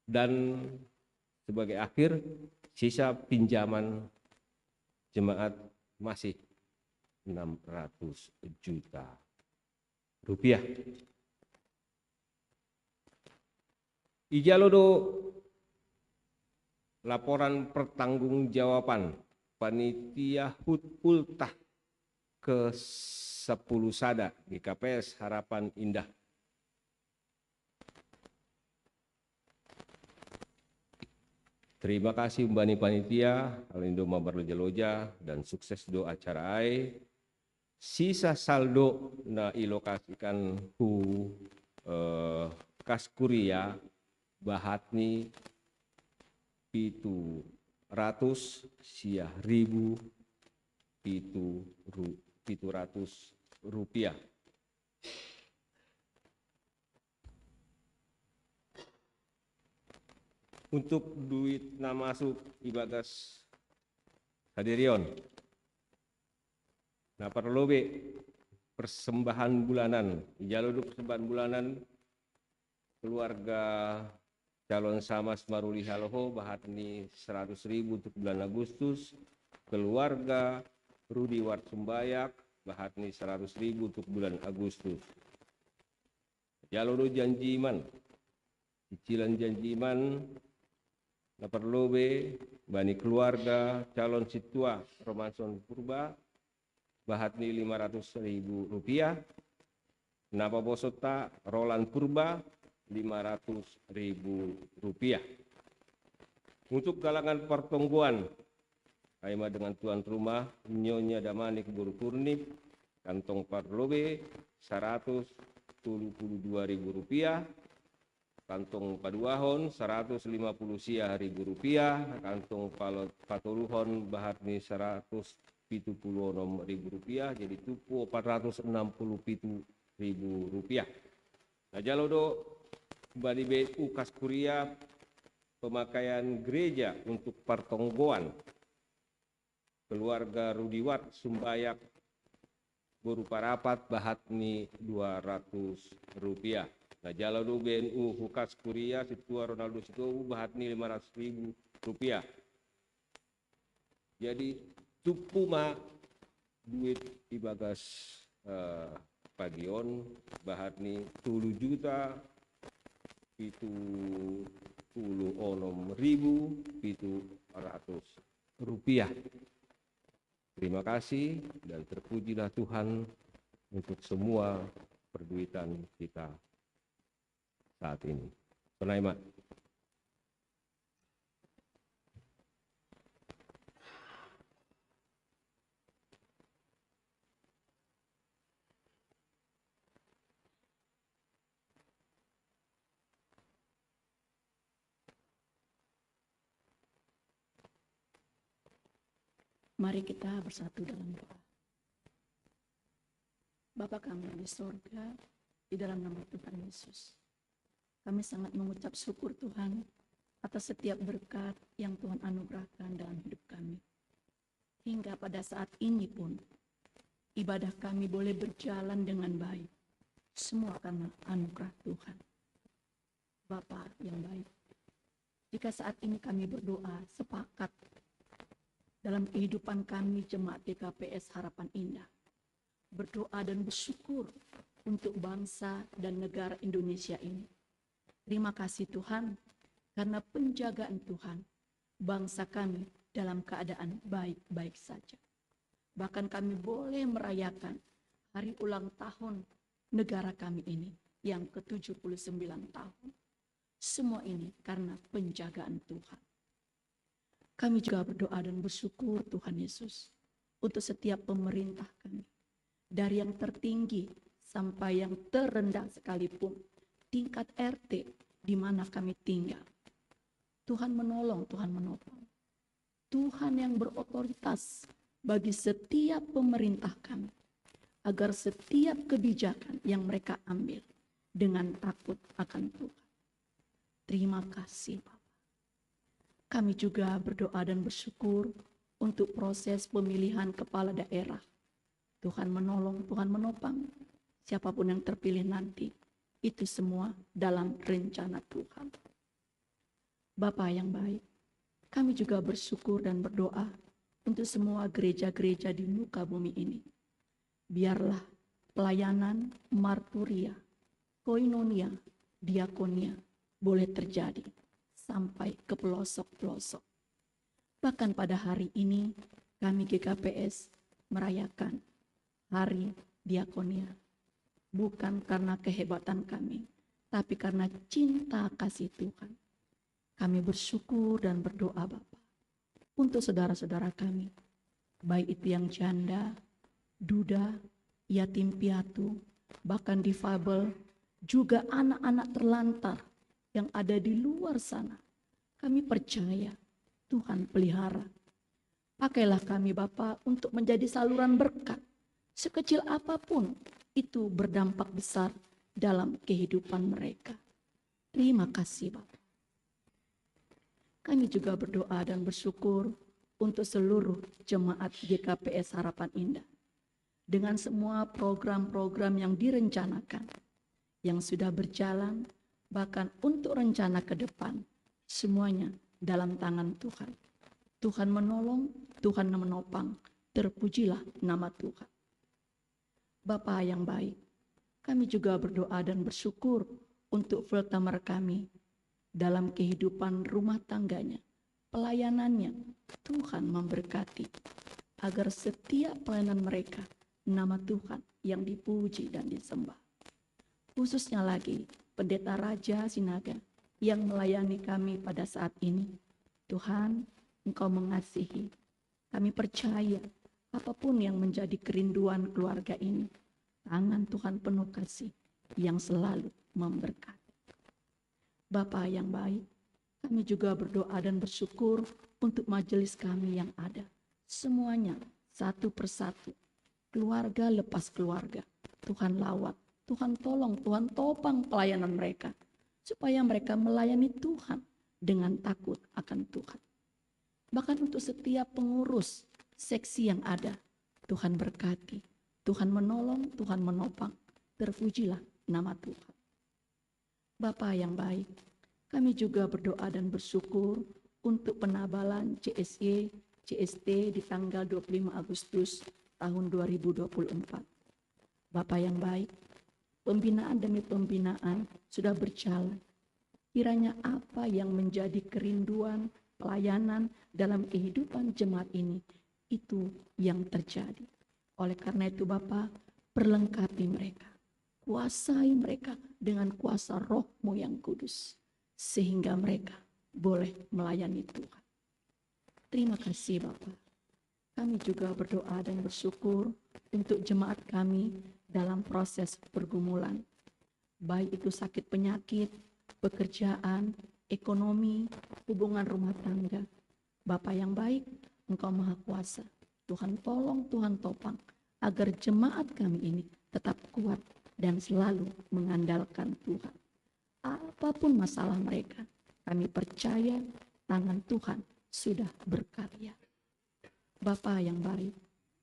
Speaker 9: Dan sebagai akhir sisa pinjaman jemaat masih 600 juta rupiah. Ijalodo laporan pertanggungjawaban panitia HUT ultah ke-10 Sada di KPS Harapan Indah. Terima kasih Mbani Panitia, Alindo Mabarlo Jaloja, dan sukses do acara ai. Sisa saldo na ilokasikan ku kas kuria bahatni 700 siah ribu 700 rupiah. Untuk duit na masuk ibagas hadirion. Nah perlobe persembahan bulanan, jalur persembahan bulanan keluarga calon Samas Maruli Haloho bahatni 100.000 untuk bulan Agustus, keluarga Rudi Warsumbayak bahatni 100.000 untuk bulan Agustus. Jalur janjiman, cicilan janjiman na perlobe bani keluarga calon situa Romanson Purba bahatni 500.000 rupiah. Napa bosota Roland Purba 500.000 rupiah. Untuk galangan pertongguan aima dengan tuan rumah Nyonya Damanik Guru Purnip kantong perlobe 122.000 rupiah. Kantong paduahon 150 siah ribu rupiah, kantong patuluhon bahatni 176.000 rupiah, jadi tupu 467 Nah, jalodo bani BNU Kaskuria pemakaian gereja untuk pertonggoan keluarga Rudiwat Sumbayak berupa rapat bahatni Rp200. Nah, jalodo BNU Hukas Kuria Situa Ronaldo Sitowu bahatni Rp500. Jadi tupuma duit ibagas pagion bahatni 10 juta itu 10.700 rupiah. Terima kasih dan terpujilah Tuhan untuk semua perduitan kita saat ini. Penaimat.
Speaker 10: Mari kita bersatu dalam doa. Bapa kami di sorga, di dalam nama Tuhan Yesus, kami sangat mengucap syukur Tuhan atas setiap berkat yang Tuhan anugerahkan dalam hidup kami. Hingga pada saat ini pun, ibadah kami boleh berjalan dengan baik. Semua karena anugerah Tuhan. Bapa yang baik, jika saat ini kami berdoa sepakat dalam kehidupan kami jemaat GKPS Harapan Indah, berdoa dan bersyukur untuk bangsa dan negara Indonesia ini. Terima kasih Tuhan, karena penjagaan Tuhan, bangsa kami dalam keadaan baik-baik saja. Bahkan kami boleh merayakan hari ulang tahun negara kami ini yang ke-79 tahun. Semua ini karena penjagaan Tuhan. Kami juga berdoa dan bersyukur Tuhan Yesus untuk setiap pemerintah kami. Dari yang tertinggi sampai yang terendah sekalipun, tingkat RT di mana kami tinggal. Tuhan menolong, Tuhan menopang. Tuhan yang berotoritas bagi setiap pemerintah kami, agar setiap kebijakan yang mereka ambil dengan takut akan Tuhan. Terima kasih Bapak. Kami juga berdoa dan bersyukur untuk proses pemilihan kepala daerah. Tuhan menolong, Tuhan menopang. Siapapun yang terpilih nanti, itu semua dalam rencana Tuhan. Bapa yang baik, kami juga bersyukur dan berdoa untuk semua gereja-gereja di muka bumi ini. Biarlah pelayanan marturia, koinonia, diakonia boleh terjadi sampai ke pelosok-pelosok. Bahkan pada hari ini kami GKPS merayakan Hari Diakonia. Bukan karena kehebatan kami, tapi karena cinta kasih Tuhan. Kami bersyukur dan berdoa Bapa untuk saudara-saudara kami, baik itu yang janda, duda, yatim piatu, bahkan difabel, juga anak-anak terlantar yang ada di luar sana. Kami percaya Tuhan pelihara. Pakailah kami Bapa untuk menjadi saluran berkat. Sekecil apapun itu berdampak besar dalam kehidupan mereka. Terima kasih Bapa. Kami juga berdoa dan bersyukur untuk seluruh jemaat GKPS Harapan Indah. Dengan semua program-program yang direncanakan, yang sudah berjalan, bahkan untuk rencana ke depan, semuanya dalam tangan Tuhan. Tuhan menolong, Tuhan menopang, terpujilah nama Tuhan. Bapa yang baik, kami juga berdoa dan bersyukur untuk Veltamer kami dalam kehidupan rumah tangganya, pelayanannya. Tuhan memberkati agar setiap pelayanan mereka, nama Tuhan yang dipuji dan disembah. Khususnya lagi Pendeta Raja Sinaga yang melayani kami pada saat ini. Tuhan, Engkau mengasihi. Kami percaya apapun yang menjadi kerinduan keluarga ini, tangan Tuhan penuh kasih yang selalu memberkati. Bapa yang baik, kami juga berdoa dan bersyukur untuk majelis kami yang ada. Semuanya satu persatu, keluarga lepas keluarga. Tuhan lawat, Tuhan tolong, Tuhan topang pelayanan mereka. Supaya mereka melayani Tuhan dengan takut akan Tuhan. Bahkan untuk setiap pengurus seksi yang ada, Tuhan berkati, Tuhan menolong, Tuhan menopang. Terpujilah nama Tuhan. Bapa yang baik, kami juga berdoa dan bersyukur untuk penabalan CSY, CST di tanggal 25 Agustus tahun 2024. Bapa yang baik, pembinaan demi pembinaan sudah berjalan. Kiranya apa yang menjadi kerinduan, pelayanan dalam kehidupan jemaat ini, itu yang terjadi. Oleh karena itu Bapa, perlengkapi mereka. Kuasai mereka dengan kuasa Roh-Mu yang kudus. Sehingga mereka boleh melayani Tuhan. Terima kasih Bapa. Kami juga berdoa dan bersyukur untuk jemaat kami dalam proses pergumulan. Baik itu sakit penyakit, pekerjaan, ekonomi, hubungan rumah tangga. Bapa yang baik, Engkau Maha Kuasa. Tuhan tolong, Tuhan topang, agar jemaat kami ini tetap kuat dan selalu mengandalkan Tuhan. Apapun masalah mereka, kami percaya tangan Tuhan sudah berkarya. Bapa yang baik,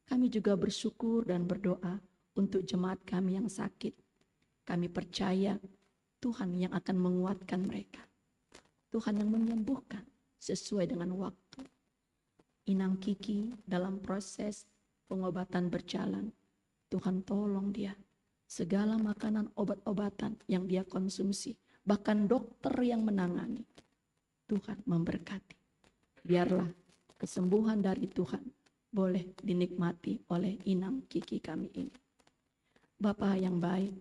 Speaker 10: kami juga bersyukur dan berdoa untuk jemaat kami yang sakit. Kami percaya Tuhan yang akan menguatkan mereka. Tuhan yang menyembuhkan sesuai dengan waktu. Inang Kiki dalam proses pengobatan berjalan, Tuhan tolong dia. Segala makanan obat-obatan yang dia konsumsi, bahkan dokter yang menangani, Tuhan memberkati. Biarlah kesembuhan dari Tuhan boleh dinikmati oleh Inang Kiki kami ini. Bapa yang baik,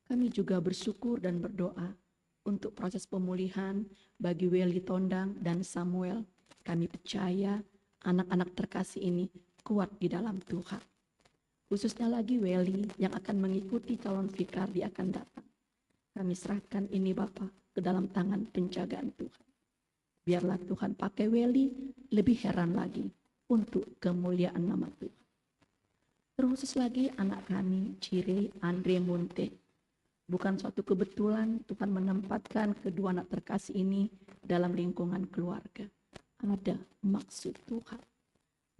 Speaker 10: kami juga bersyukur dan berdoa untuk proses pemulihan bagi Welly Tondang dan Samuel. Kami percaya anak-anak terkasih ini kuat di dalam Tuhan. Khususnya lagi Welly yang akan mengikuti calon vikar di akan datang. Kami serahkan ini Bapa ke dalam tangan penjagaan Tuhan. Biarlah Tuhan pakai Welly lebih heran lagi untuk kemuliaan nama Tuhan. Terkhusus lagi anak kami Cire Andre Munte. Bukan suatu kebetulan Tuhan menempatkan kedua anak terkasih ini dalam lingkungan keluarga. Ada maksud Tuhan.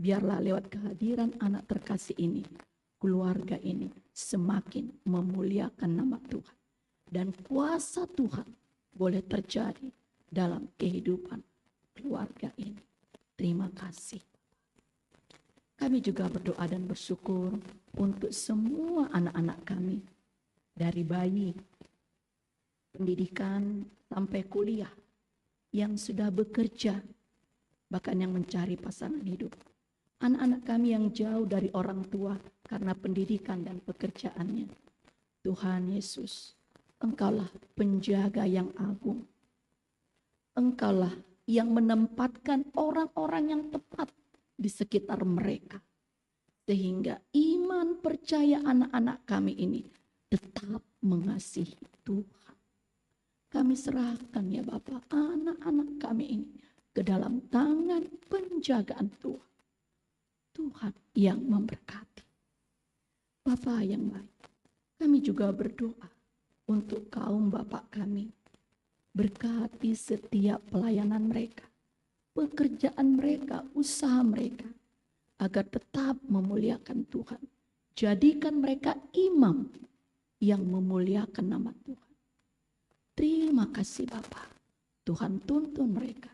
Speaker 10: Biarlah lewat kehadiran anak terkasih ini, keluarga ini semakin memuliakan nama Tuhan. Dan kuasa Tuhan boleh terjadi dalam kehidupan keluarga ini. Terima kasih. Kami juga berdoa dan bersyukur untuk semua anak-anak kami. Dari bayi, pendidikan, sampai kuliah, yang sudah bekerja, bahkan yang mencari pasangan hidup. Anak-anak kami yang jauh dari orang tua karena pendidikan dan pekerjaannya. Tuhan Yesus, Engkaulah penjaga yang agung. Engkaulah yang menempatkan orang-orang yang tepat di sekitar mereka. Sehingga iman percaya anak-anak kami ini tetap mengasihi Tuhan. Kami serahkan ya Bapak anak-anak kami ini ke dalam tangan penjagaan Tuhan. Tuhan yang memberkati. Bapak yang baik, kami juga berdoa untuk kaum Bapak kami. Berkati setiap pelayanan mereka, pekerjaan mereka, usaha mereka, agar tetap memuliakan Tuhan. Jadikan mereka imam yang memuliakan nama Tuhan. Terima kasih Bapa. Tuhan tuntun mereka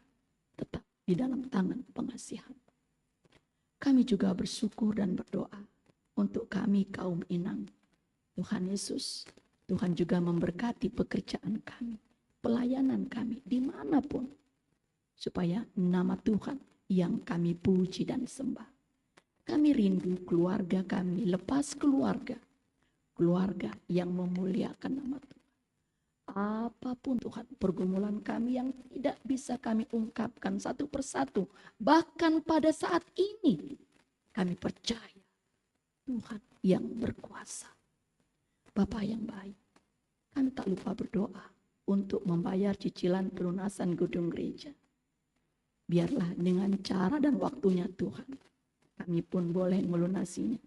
Speaker 10: tetap di dalam tangan pengasihan. Kami juga bersyukur dan berdoa untuk kami kaum Inang. Tuhan Yesus, Tuhan juga memberkati pekerjaan kami, pelayanan kami dimanapun. Supaya nama Tuhan yang kami puji dan sembah. Kami rindu keluarga kami, lepas keluarga. Keluarga yang memuliakan nama Tuhan. Apapun Tuhan pergumulan kami yang tidak bisa kami ungkapkan satu persatu. Bahkan pada saat ini kami percaya Tuhan yang berkuasa. Bapa yang baik, kami tak lupa berdoa untuk membayar cicilan pelunasan gedung gereja. Biarlah dengan cara dan waktunya Tuhan, kami pun boleh melunasinya.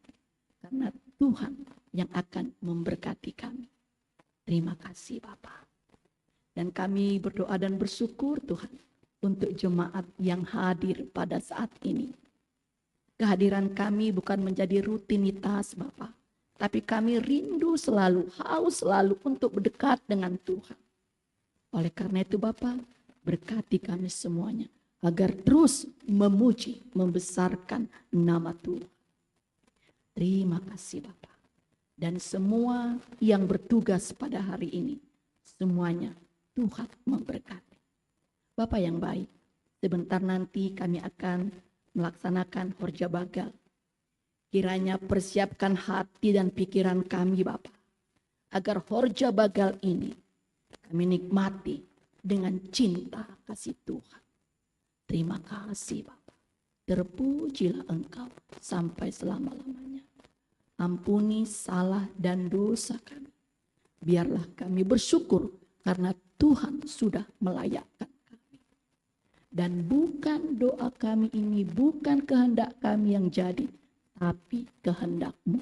Speaker 10: Karena Tuhan yang akan memberkati kami. Terima kasih Bapa. Dan kami berdoa dan bersyukur Tuhan untuk jemaat yang hadir pada saat ini. Kehadiran kami bukan menjadi rutinitas Bapa, tapi kami rindu selalu, haus selalu untuk berdekat dengan Tuhan. Oleh karena itu Bapa, berkati kami semuanya agar terus memuji, membesarkan nama Tuhan. Terima kasih Bapa. Dan semua yang bertugas pada hari ini, semuanya Tuhan memberkati. Bapa yang baik, sebentar nanti kami akan melaksanakan Horja Bagal. Kiranya persiapkan hati dan pikiran kami Bapa, agar Horja Bagal ini kami nikmati dengan cinta kasih Tuhan. Terima kasih Bapa. Terpujilah Engkau sampai selama-lamanya. Ampuni salah dan dosa kami. Biarlah kami bersyukur karena Tuhan sudah melayakkan kami. Dan bukan doa kami ini, bukan kehendak kami yang jadi, tapi kehendak-Mu.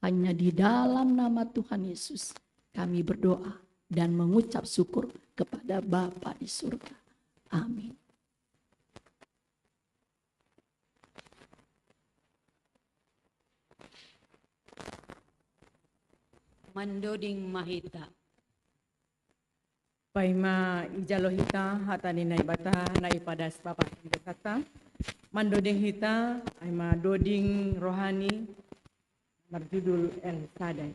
Speaker 10: Hanya di dalam nama Tuhan Yesus kami berdoa dan mengucap syukur kepada Bapa di surga. Amin.
Speaker 4: Mandoding mahita.
Speaker 3: Paima ijalo hita hatani nai bata nai padas Bapa kata. Mandoding hita aima doding rohani berjudul El Sadai.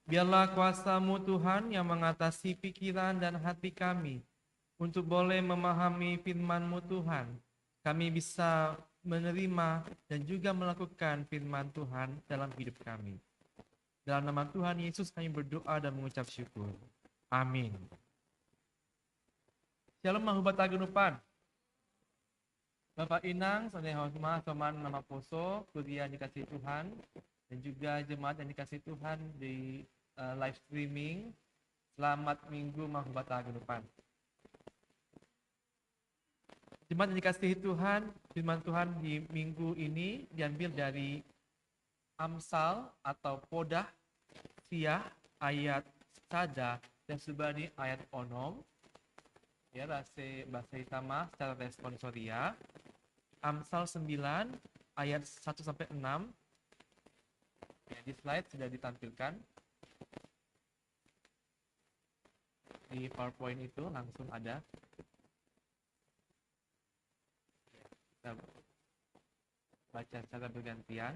Speaker 1: Biarlah kuasa-Mu Tuhan yang mengatasi pikiran dan hati kami untuk boleh memahami firman-Mu Tuhan. Kami bisa menerima dan juga melakukan firman Tuhan dalam hidup kami. Dalam nama Tuhan Yesus kami berdoa dan mengucap syukur. Amin. Shalom mahubat agenupan. Bapak Inang, Saudara Hosma, teman nama Poso, kuliah dikasih Tuhan, dan juga jemaat yang dikasih Tuhan di live streaming. Selamat Minggu mahubat agenupan. Jemaat yang dikasihi Tuhan, firman Tuhan di minggu ini diambil dari Amsal atau Podah Siah ayat Sada dan Subani ayat Onom. Ya, bahasa Itama secara responsoria. Amsal 9 ayat 1 sampai 6. Ya, di slide sudah ditampilkan. Di PowerPoint itu langsung ada. Kita baca secara bergantian.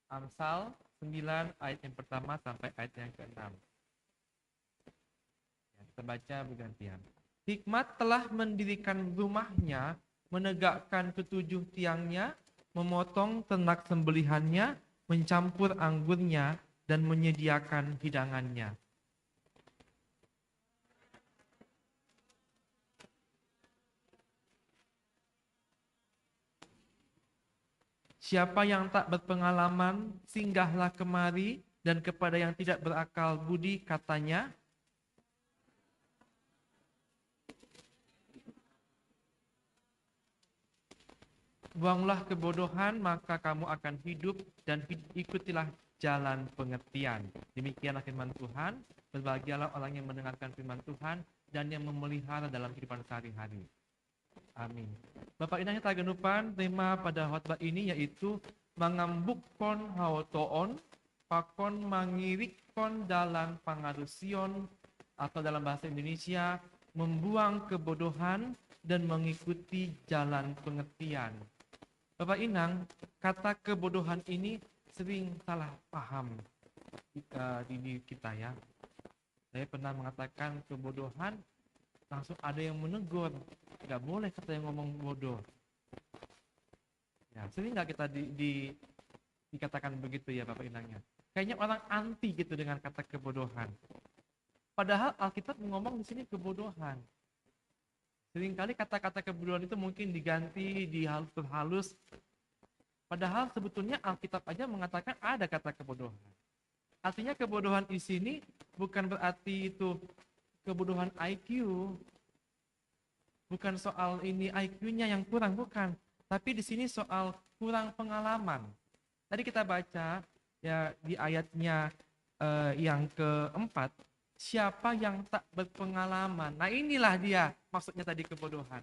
Speaker 1: Amsal 9 ayat yang pertama sampai ayat yang ke-6. Ya, kita baca bergantian. Hikmat telah mendirikan rumahnya, menegakkan ketujuh tiangnya, memotong ternak sembelihannya, mencampur anggurnya, dan menyediakan hidangannya. Siapa yang tak berpengalaman, singgahlah kemari, dan kepada yang tidak berakal budi katanya, buanglah kebodohan, maka kamu akan hidup, dan ikutilah jalan pengertian. Demikianlah firman Tuhan. Berbahagialah orang yang mendengarkan firman Tuhan dan yang memelihara dalam kehidupan sehari-hari. Amin. Bapak Inangnya Taganupan, tema pada khotbah ini yaitu mangambukpon haotoon, pakon mangirikpon dalam pangarusion, atau dalam bahasa Indonesia, membuang kebodohan dan mengikuti jalan pengertian. Bapak Inang, kata kebodohan ini sering salah paham di diri kita ya. Saya pernah mengatakan kebodohan, langsung ada yang menegur, nggak boleh kata yang ngomong bodoh. Ya, sering nggak kita dikatakan begitu ya Bapak Inangnya? Kayaknya orang anti gitu dengan kata kebodohan. Padahal Alkitab ngomong di sini kebodohan. Seringkali kata-kata kebodohan itu mungkin diganti, dihalus-halus. Padahal sebetulnya Alkitab aja mengatakan ada kata kebodohan. Artinya kebodohan di sini bukan berarti itu kebodohan IQ. Bukan soal ini IQ-nya yang kurang, bukan. Tapi di sini soal kurang pengalaman. Tadi kita baca ya di ayatnya yang keempat, siapa yang tak berpengalaman. Nah inilah dia maksudnya tadi kebodohan.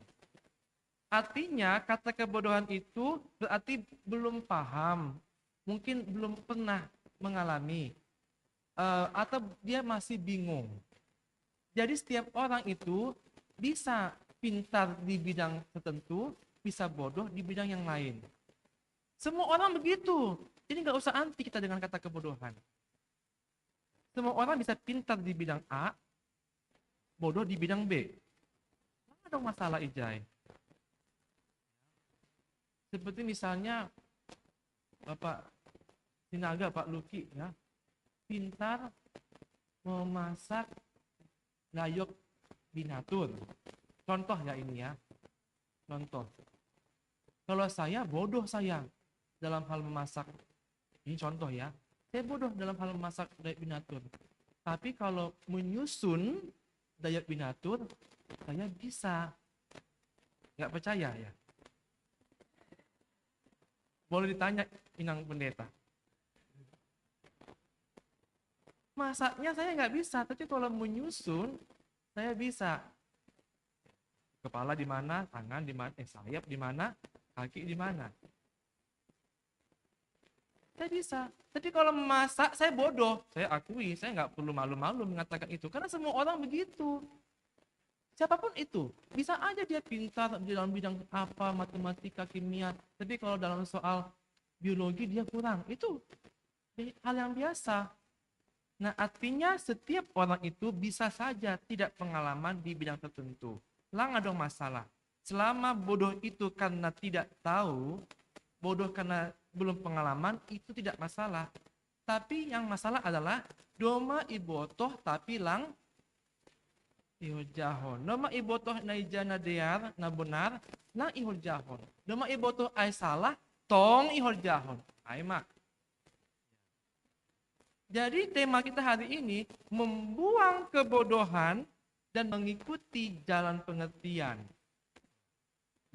Speaker 1: Artinya kata kebodohan itu berarti belum paham, mungkin belum pernah mengalami, atau dia masih bingung. Jadi setiap orang itu bisa pintar di bidang tertentu, bisa bodoh di bidang yang lain. Semua orang begitu, jadi nggak usah anti kita dengan kata kebodohan. Semua orang bisa pintar di bidang A, bodoh di bidang B. Nggak ada masalah, Ijay. Seperti misalnya Bapak Sinaga, Pak Luki, ya, pintar memasak layok binatur. Contoh ya ini ya, contoh. Kalau saya bodoh saya dalam hal memasak, ini contoh ya, saya bodoh dalam hal memasak layok binatur. Tapi kalau menyusun layok binatur, saya bisa. Nggak percaya ya? Boleh ditanya Inang Pendeta. Masaknya saya nggak bisa, tapi kalau menyusun saya bisa. Kepala di mana, tangan di mana, sayap di mana, kaki di mana. Saya bisa. Tapi kalau memasak saya bodoh, saya akui, saya nggak perlu malu-malu mengatakan itu, karena semua orang begitu. Siapapun itu, bisa aja dia pintar di dalam bidang apa, matematika, kimia, tapi kalau dalam soal biologi dia kurang. Itu hal yang biasa. Nah, artinya setiap orang itu bisa saja tidak pengalaman di bidang tertentu. Lah nggak dong masalah. Selama bodoh itu karena tidak tahu, bodoh karena belum pengalaman, itu tidak masalah. Tapi yang masalah adalah doma ibotoh tapi lang ihul jahon. Doma ibotoh naijana dear na benar lang ihul jahon. Doma ibotoh ay salah tong ihul jahon. Ay mak. Jadi tema kita hari ini membuang kebodohan dan mengikuti jalan pengertian.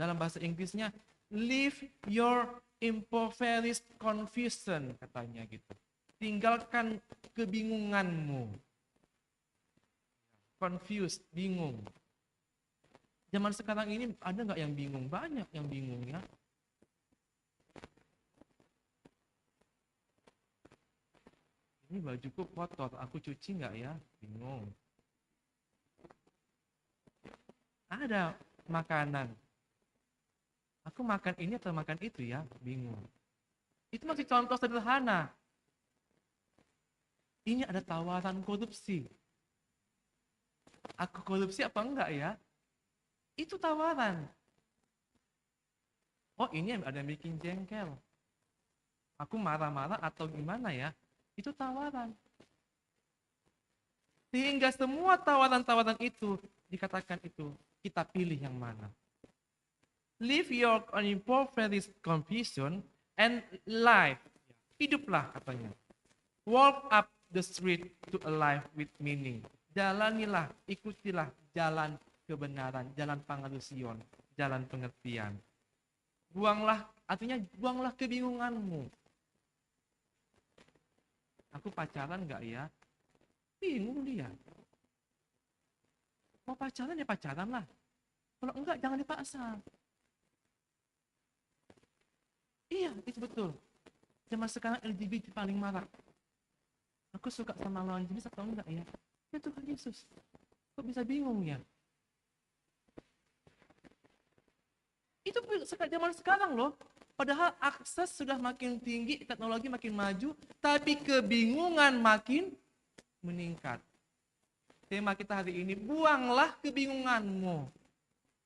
Speaker 1: Dalam bahasa Inggrisnya, leave your impoverished confusion, katanya gitu. Tinggalkan kebingunganmu. Confused, bingung. Zaman sekarang ini ada nggak yang bingung? Banyak yang bingung ya. Ini bajuku kotor, aku cuci nggak ya? Bingung. Ada makanan, Aku makan ini atau makan itu ya? Bingung. Itu masih contoh sederhana. Ini ada tawaran korupsi. Aku korupsi apa enggak ya? Itu tawaran. Oh, ini ada yang bikin jengkel. Aku marah-marah atau gimana ya? Itu tawaran. Sehingga semua tawaran-tawaran itu dikatakan itu, kita pilih yang mana. Live your impoverished confusion and life. Hiduplah katanya. Walk up the street to a life with meaning. Jalanilah, ikutilah jalan kebenaran, jalan pengarusion, jalan pengertian. Buanglah, artinya buanglah kebingunganmu. Aku pacaran enggak ya? Bingung dia. Mau pacaran ya pacaran lah. Kalau enggak jangan dipaksa. Iya, itu betul. Zaman sekarang LGBT paling marak. Aku suka sama lawan jenis atau enggak ya? Ya Tuhan Yesus. Kok bisa bingung ya? Itu zaman sekarang loh. Padahal akses sudah makin tinggi, teknologi makin maju, tapi kebingungan makin meningkat. Tema kita hari ini, buanglah kebingunganmu.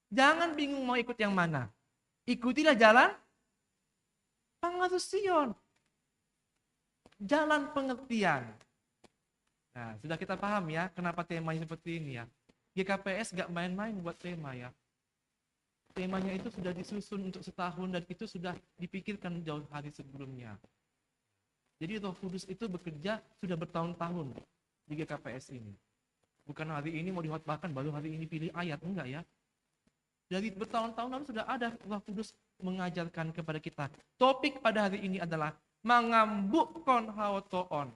Speaker 1: Jangan bingung mau ikut yang mana. Ikutilah jalan pengarusion. Jalan pengertian. Nah, sudah kita paham ya, kenapa temanya seperti ini ya. GKPS gak main-main buat tema ya. Temanya itu sudah disusun untuk setahun dan itu sudah dipikirkan jauh hari sebelumnya. Jadi Roh Kudus itu bekerja sudah bertahun-tahun di GKPS ini. Bukan hari ini mau dihotbahkan baru hari ini pilih ayat, enggak ya. Dari bertahun-tahun lalu sudah ada Roh Kudus mengajarkan kepada kita. Topik pada hari ini adalah mengambukkan haotoon.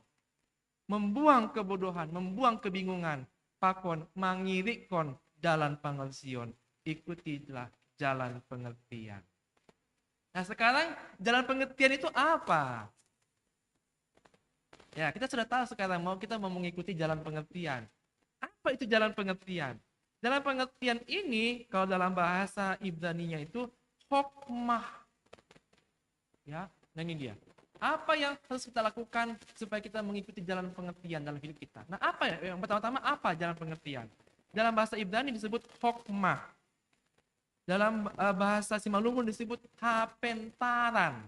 Speaker 1: Membuang kebodohan, membuang kebingungan. Pakon, mangirikon jalan pengertian. Ikutilah jalan pengertian. Nah sekarang jalan pengertian itu apa? Ya kita sudah tahu sekarang kita mau mengikuti jalan pengertian. Apa itu jalan pengertian? Jalan pengertian ini kalau dalam bahasa Ibrani-nya itu hokmah. Ya, nah ini dia. Apa yang harus kita lakukan supaya kita mengikuti jalan pengertian dalam hidup kita? Nah apa ya? Yang pertama-tama apa jalan pengertian? Dalam bahasa Ibrani disebut hokmah. Dalam bahasa Simalungun disebut hapentaran.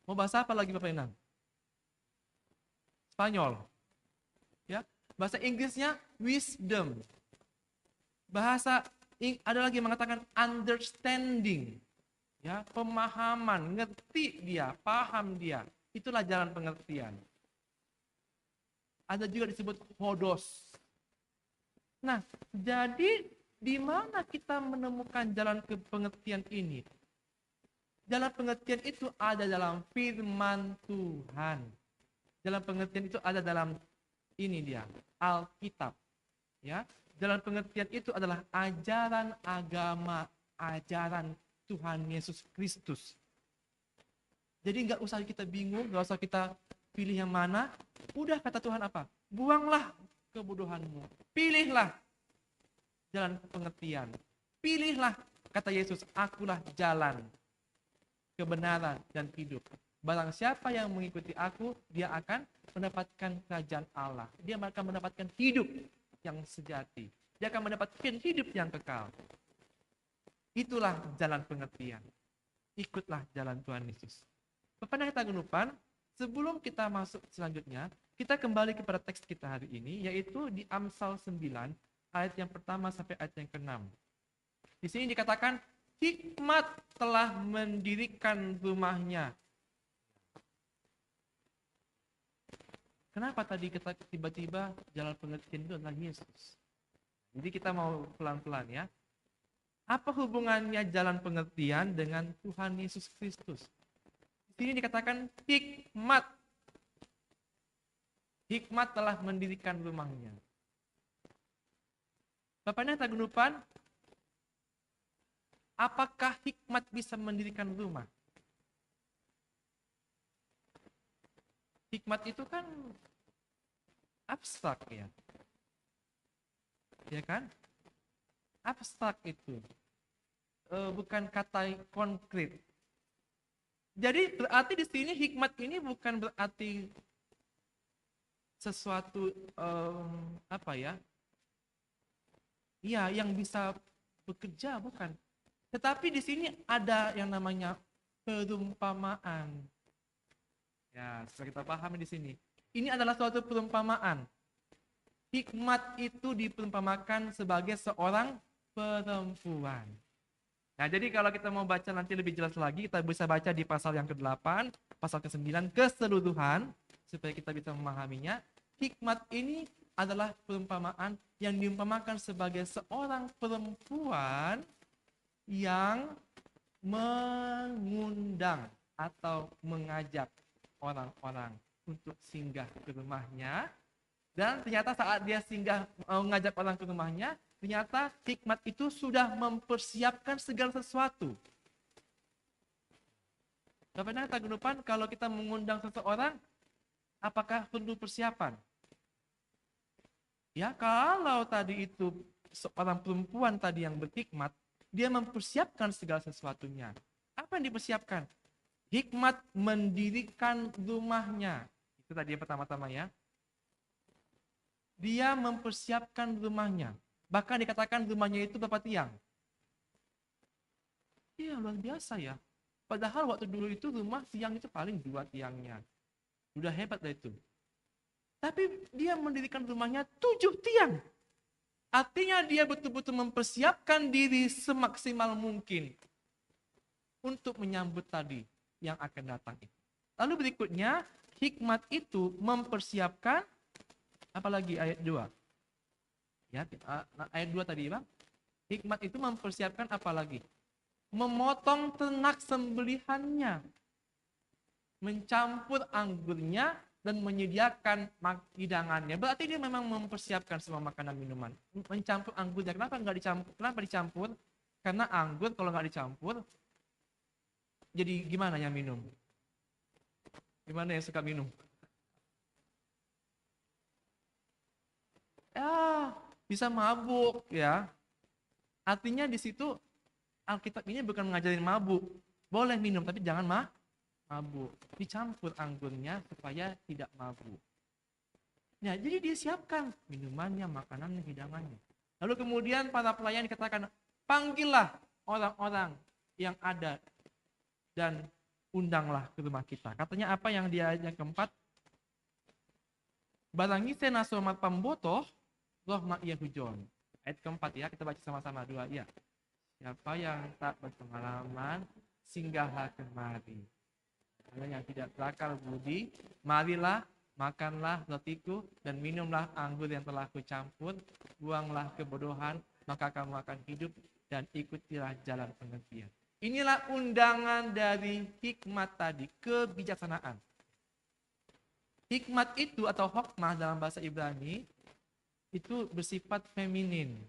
Speaker 1: Mau bahasa apa lagi Bapak Inang? Spanyol. Ya, bahasa Inggrisnya wisdom. Bahasa ada lagi mengatakan understanding. Ya, pemahaman, ngerti dia, paham dia. Itulah jalan pengertian. Ada juga disebut hodos. Nah, jadi di mana kita menemukan jalan ke pengertian ini? Jalan pengertian itu ada dalam firman Tuhan. Jalan pengertian itu ada dalam ini dia, Alkitab. Ya, jalan pengertian itu adalah ajaran agama, ajaran Tuhan Yesus Kristus. Jadi nggak usah kita bingung, nggak usah kita pilih yang mana. Udah kata Tuhan apa? Buanglah kebodohanmu. Pilihlah jalan pengertian. Pilihlah, kata Yesus, akulah jalan, kebenaran, dan hidup. Barang siapa yang mengikuti aku, dia akan mendapatkan kerajaan Allah. Dia akan mendapatkan hidup yang sejati. Dia akan mendapatkan hidup yang kekal. Itulah jalan pengertian. Ikutlah jalan Tuhan Yesus. Bapak dan Tagunupan, sebelum kita masuk selanjutnya, kita kembali kepada teks kita hari ini, yaitu di Amsal 9, ayat yang pertama sampai ayat yang ke-6. Di sini dikatakan, hikmat telah mendirikan rumahnya. Kenapa tadi kita tiba-tiba jalan pengertian itu adalah Yesus? Jadi kita mau pelan-pelan ya. Apa hubungannya jalan pengertian dengan Tuhan Yesus Kristus? Di sini dikatakan hikmat. Hikmat telah mendirikan rumahnya. Bapaknya Tagunupan, apakah hikmat bisa mendirikan rumah? Hikmat itu kan abstrak ya. Ya kan? Abstrak itu. bukan kata konkret. Jadi berarti di sini hikmat ini bukan berarti sesuatu apa ya? Iya, yang bisa bekerja bukan. Tetapi di sini ada yang namanya perumpamaan. Ya, supaya kita pahami di sini. Ini adalah suatu perumpamaan. Hikmat itu diperumpamakan sebagai seorang perempuan. Nah, jadi kalau kita mau baca nanti lebih jelas lagi, kita bisa baca di pasal yang ke-8, pasal ke-9 keseluruhan, supaya kita bisa memahaminya. Hikmat ini adalah perumpamaan yang diumpamakan sebagai seorang perempuan yang mengundang atau mengajak orang-orang untuk singgah ke rumahnya. Dan ternyata saat dia singgah mengajak orang ke rumahnya, ternyata hikmat itu sudah mempersiapkan segala sesuatu. Bapak dan Tagulupan, kalau kita mengundang seseorang, apakah perlu persiapan? Ya, kalau tadi itu seorang perempuan tadi yang berhikmat, dia mempersiapkan segala sesuatunya. Apa yang dipersiapkan? Hikmat mendirikan rumahnya. Itu tadi yang pertama-tama ya. Dia mempersiapkan rumahnya. Bahkan dikatakan rumahnya itu berapa tiang? Iya, luar biasa ya. Padahal waktu dulu itu rumah tiang itu paling 2 tiangnya. Udah hebat lah itu. Tapi dia mendirikan rumahnya 7 tiang. Artinya dia betul-betul mempersiapkan diri semaksimal mungkin untuk menyambut tadi yang akan datang itu. Lalu berikutnya, hikmat itu mempersiapkan apalagi ayat 2. Ya, ayat 2 tadi, Bang. Hikmat itu mempersiapkan apa lagi? Memotong ternak sembelihannya, mencampur anggurnya, dan menyediakan hidangannya. Berarti dia memang mempersiapkan semua makanan minuman. Mencampur anggurnya. Kenapa nggak dicampur? Kenapa dicampur? Karena anggur kalau nggak dicampur, jadi gimana yang minum? Gimana yang suka minum? Ya, bisa mabuk ya. Artinya di situ Alkitab ini bukan ngajarin mabuk. Boleh minum tapi jangan mabuk. Dicampur anggurnya supaya tidak mabuk. Nah, jadi disiapkan minumannya, makanannya, hidangannya. Lalu kemudian para pelayan dikatakan, panggillah orang-orang yang ada dan undanglah ke rumah kita. Katanya apa yang dia yang keempat? Barangise nasomat pambotoh, roh mak ia hujon. Ayat keempat ya, kita baca sama-sama 2 ya. Siapa yang tak berpengalaman, singgahlah kemari. Yang tidak berakal budi, marilah, makanlah rotiku, dan minumlah anggur yang telah kucampur, buanglah kebodohan, maka kamu akan hidup, dan ikutilah jalan pengertian. Inilah undangan dari hikmat tadi, kebijaksanaan. Hikmat itu atau hokmah dalam bahasa Ibrani, itu bersifat feminin.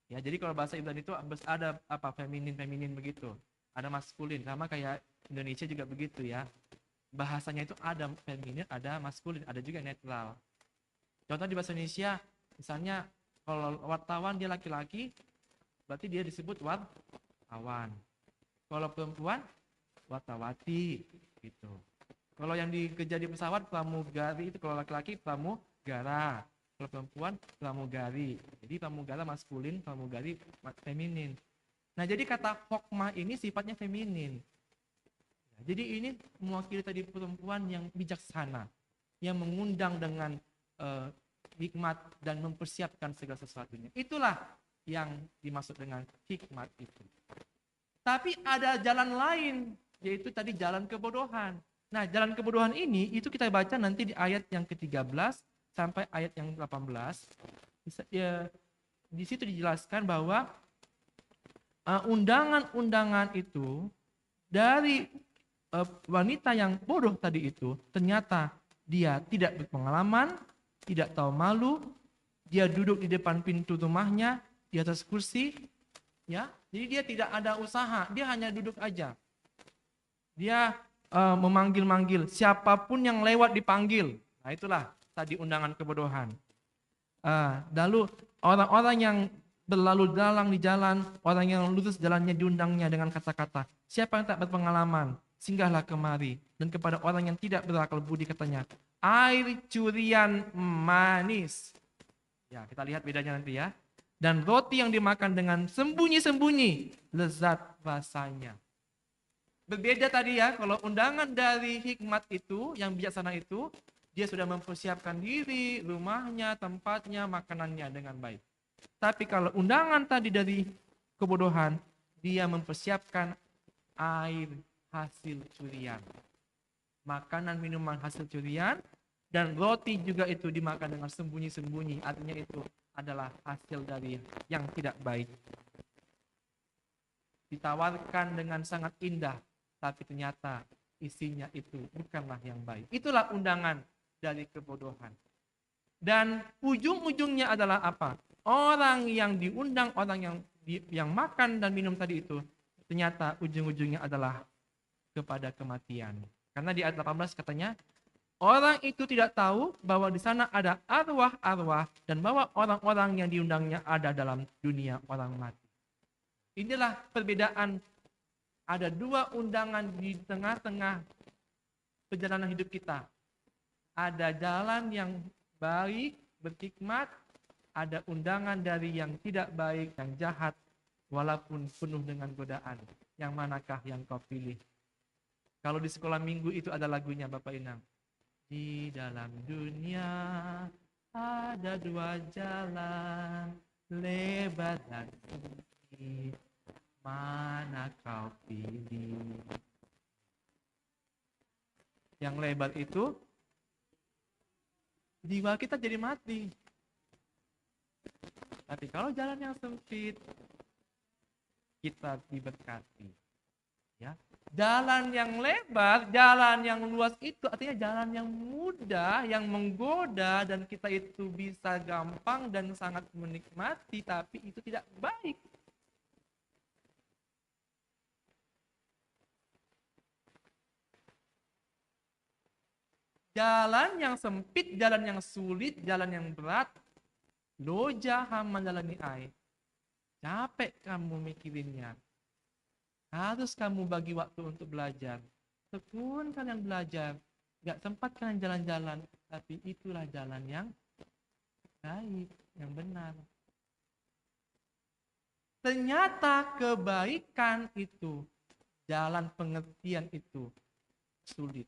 Speaker 1: Ya, jadi kalau bahasa Ibrani itu ada apa feminin begitu. Ada maskulin, sama kayak Indonesia juga begitu ya. Bahasanya itu ada feminin, ada maskulin, ada juga netral. Contoh di bahasa Indonesia, misalnya kalau wartawan dia laki-laki, berarti dia disebut wartawan. Kalau perempuan, wartawati gitu. Kalau yang dikerja di pesawat pramugari itu, kalau laki-laki pramugara. Kalau perempuan pramugari. Jadi pramugara maskulin, pramugari feminin. Nah, jadi kata hokmah ini sifatnya feminin. Jadi ini mewakili tadi perempuan yang bijaksana, yang mengundang dengan hikmat dan mempersiapkan segala sesuatunya. Itulah yang dimaksud dengan hikmat itu. Tapi ada jalan lain, yaitu tadi jalan kebodohan. Nah, jalan kebodohan ini itu kita baca nanti di ayat yang ke-13 sampai ayat yang 18. Di situ dijelaskan bahwa undangan-undangan itu dari wanita yang bodoh tadi itu, ternyata dia tidak berpengalaman, tidak tahu malu, dia duduk di depan pintu rumahnya, di atas kursi, ya. Jadi dia tidak ada usaha, dia hanya duduk aja. Dia memanggil-manggil, siapapun yang lewat dipanggil. Nah, itulah tadi undangan kebodohan. Lalu orang-orang yang berlalu dalang di jalan, orang yang lurus jalannya diundangnya dengan kata-kata, siapa yang tak berpengalaman, singgahlah kemari. Dan kepada orang yang tidak berakal budi katanya, air curian manis. Ya, kita lihat bedanya nanti ya. Dan roti yang dimakan dengan sembunyi-sembunyi, lezat rasanya. Berbeda tadi ya, kalau undangan dari hikmat itu, yang bijaksana itu, dia sudah mempersiapkan diri, rumahnya, tempatnya, makanannya dengan baik. Tapi kalau undangan tadi dari kebodohan, dia mempersiapkan air hasil curian. Makanan minuman hasil curian, dan roti juga itu dimakan dengan sembunyi-sembunyi. Artinya itu adalah hasil dari yang tidak baik. Ditawarkan dengan sangat indah, tapi ternyata isinya itu bukanlah yang baik. Itulah undangan dari kebodohan. Dan ujung-ujungnya adalah apa? Orang yang diundang, orang yang makan dan minum tadi itu, ternyata ujung-ujungnya adalah kepada kematian. Karena di ayat 18 katanya, orang itu tidak tahu bahwa di sana ada arwah-arwah dan bahwa orang-orang yang diundangnya ada dalam dunia orang mati. Inilah perbedaan. Ada dua undangan di tengah-tengah perjalanan hidup kita. Ada jalan yang baik, berhikmat, ada undangan dari yang tidak baik, yang jahat, walaupun penuh dengan godaan. Yang manakah yang kau pilih? Kalau di sekolah minggu itu ada lagunya Bapak Inang. Di dalam dunia ada dua jalan, lebar dan sempit. Mana kau pilih? Yang lebar itu jiwa kita jadi mati. Tapi kalau jalan yang sempit, kita diberkati. Ya, jalan yang lebar, jalan yang luas itu artinya jalan yang mudah, yang menggoda, dan kita itu bisa gampang dan sangat menikmati, tapi itu tidak baik. Jalan yang sempit, jalan yang sulit, jalan yang berat, loja menjalani air. Capek kamu mikirinnya. Harus kamu bagi waktu untuk belajar. Tekun kalian belajar. Gak sempat kalian jalan-jalan. Tapi itulah jalan yang baik, yang benar. Ternyata kebaikan itu, jalan pengertian itu sulit.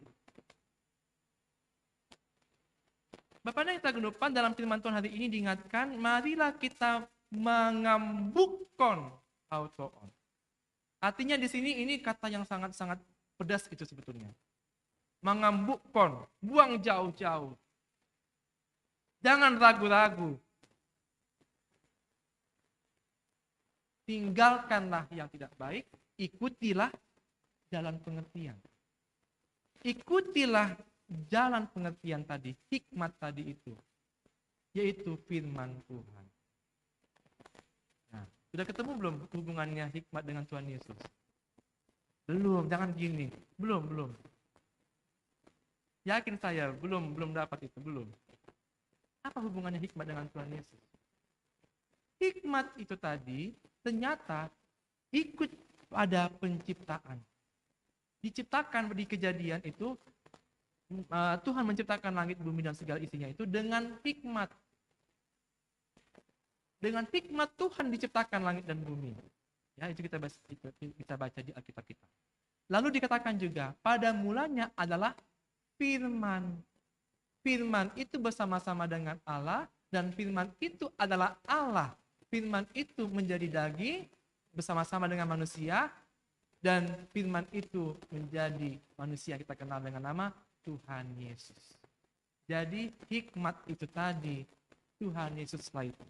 Speaker 1: Bapak dan kita genupan dalam firman Tuhan hari ini diingatkan, marilah kita mengambukkan autoon. Artinya di sini ini kata yang sangat-sangat pedas itu sebetulnya. Mengambukkan, buang jauh-jauh. Jangan ragu-ragu. Tinggalkanlah yang tidak baik, ikutilah jalan pengertian. Ikutilah jalan pengertian tadi, hikmat tadi itu, yaitu firman Tuhan. Nah, sudah ketemu belum hubungannya hikmat dengan Tuhan Yesus? Belum, jangan gini. Belum. Yakin saya, belum dapat itu, belum. Apa hubungannya hikmat dengan Tuhan Yesus? Hikmat itu tadi ternyata ikut pada penciptaan. Diciptakan di Kejadian itu, Tuhan menciptakan langit, bumi, dan segala isinya itu dengan hikmat. Dengan hikmat Tuhan diciptakan langit dan bumi. Ya, itu kita baca di Alkitab kita. Lalu dikatakan juga, pada mulanya adalah firman. Firman itu bersama-sama dengan Allah, dan firman itu adalah Allah. Firman itu menjadi daging bersama-sama dengan manusia, dan firman itu menjadi manusia kita kenal dengan nama Tuhan Yesus. Jadi hikmat itu tadi Tuhan Yesuslah itu.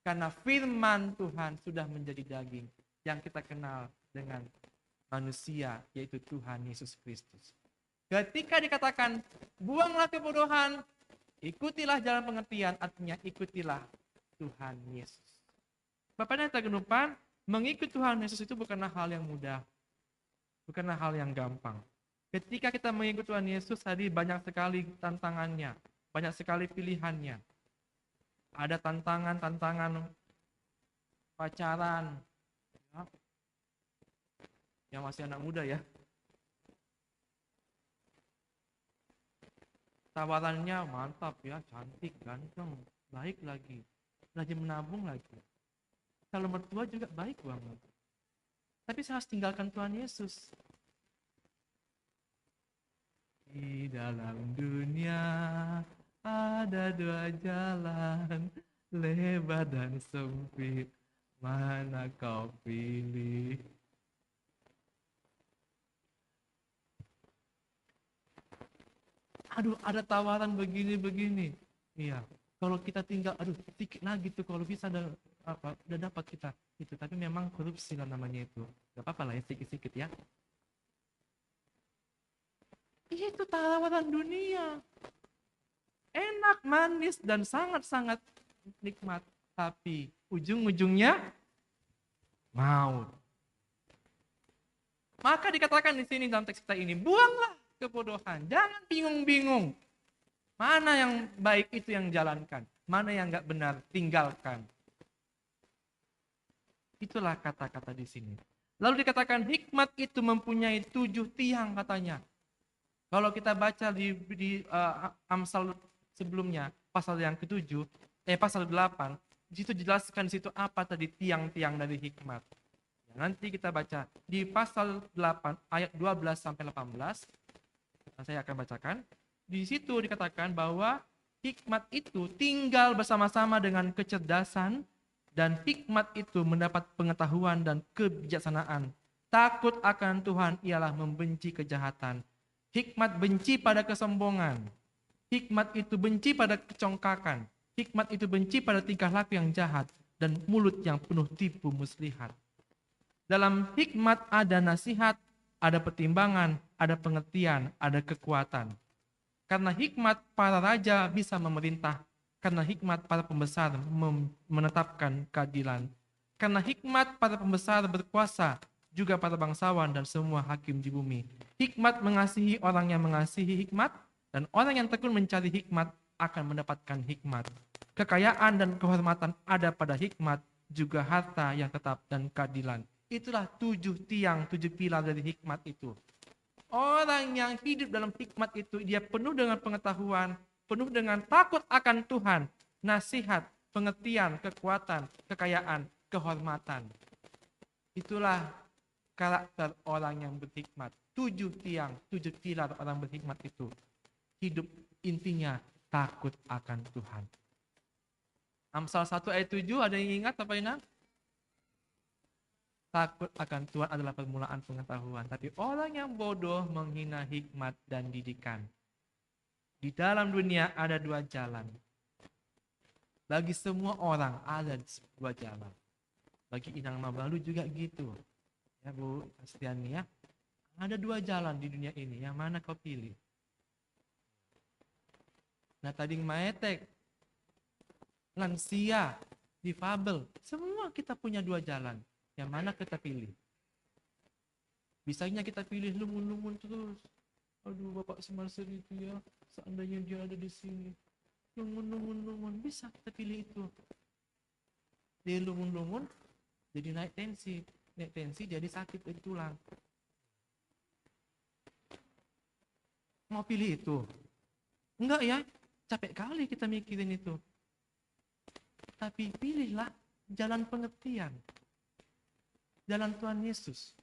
Speaker 1: Karena firman Tuhan sudah menjadi daging yang kita kenal dengan manusia, yaitu Tuhan Yesus Kristus. Ketika dikatakan buanglah kebodohan, ikutilah jalan pengertian, artinya ikutilah Tuhan Yesus. Bapak dan Ibu, mengikut Tuhan Yesus itu bukanlah hal yang mudah, bukanlah hal yang gampang. Ketika kita mengikut Tuhan Yesus, tadi banyak sekali tantangannya, banyak sekali pilihannya. Ada tantangan pacaran, ya, yang masih anak muda ya, tawarannya mantap ya, cantik, ganteng, baik lagi, rajin menabung lagi. Kalau mertua juga baik banget. Tapi saya harus tinggalkan Tuhan Yesus. Di dalam dunia ada dua jalan, lebar dan sempit, mana kau pilih? Aduh, ada tawaran begini-begini. Iya, kalau kita tinggal, aduh, sedikit lagi tuh kalau bisa ada apa, udah dapat kita itu. Tapi memang korupsi lah namanya itu. Gak apa-apa lah ya, sedikit-sedikit ya. Itu tawaran dunia. Enak, manis, dan sangat-sangat nikmat. Tapi ujung-ujungnya maut. Maka dikatakan di sini dalam teks kita ini, buanglah kebodohan. Jangan bingung-bingung. Mana yang baik itu yang jalankan. Mana yang nggak benar, tinggalkan. Itulah kata-kata di sini. Lalu dikatakan hikmat itu mempunyai 7 tiang katanya. Kalau kita baca di Amsal sebelumnya, pasal yang ke-7, pasal 8, di situ jelaskan di situ apa tadi tiang-tiang dari hikmat. Nanti kita baca di pasal 8 ayat 12 sampai 18. Saya akan bacakan. Di situ dikatakan bahwa hikmat itu tinggal bersama-sama dengan kecerdasan, dan hikmat itu mendapat pengetahuan dan kebijaksanaan. Takut akan Tuhan ialah membenci kejahatan. Hikmat benci pada kesombongan. Hikmat itu benci pada kecongkakan. Hikmat itu benci pada tingkah laku yang jahat dan mulut yang penuh tipu muslihat. Dalam hikmat ada nasihat, ada pertimbangan, ada pengertian, ada kekuatan. Karena hikmat para raja bisa memerintah, karena hikmat para pembesar menetapkan keadilan. Karena hikmat para pembesar berkuasa, juga para bangsawan dan semua hakim di bumi. Hikmat mengasihi orang yang mengasihi hikmat, dan orang yang tekun mencari hikmat akan mendapatkan hikmat. Kekayaan dan kehormatan ada pada hikmat, juga harta yang tetap dan keadilan. Itulah 7 tiang, 7 pilar dari hikmat itu. Orang yang hidup dalam hikmat itu, dia penuh dengan pengetahuan, penuh dengan takut akan Tuhan, nasihat, pengertian, kekuatan, kekayaan, kehormatan. Itulah karakter orang yang berhikmat. 7 tiang, 7 pilar orang berhikmat itu. Hidup intinya takut akan Tuhan. Amsal 1 ayat 7, ada yang ingat apa Inang? Takut akan Tuhan adalah permulaan pengetahuan. Tapi orang yang bodoh menghina hikmat dan didikan. Di dalam dunia ada 2 jalan. Bagi semua orang ada 2 jalan. Bagi Inang Mabalu juga gitu. Ya Bu Astiani ya. Ada 2 jalan di dunia ini. Yang mana kau pilih? Nah tadi maetek, lansia, difabel. Semua kita punya 2 jalan. Yang mana kita pilih? Bisanya kita pilih lumun-lumun terus. Aduh Bapak Sumarsir itu ya, seandainya dia ada di sini. Lumun-lumun. Bisa kita pilih itu. Dia lumun-lumun, jadi naik tensi. Naik tensi jadi sakit dari tulang. Mau pilih itu? Enggak ya, capek kali kita mikirin itu. Tapi pilihlah jalan pengertian. Jalan Tuhan Yesus.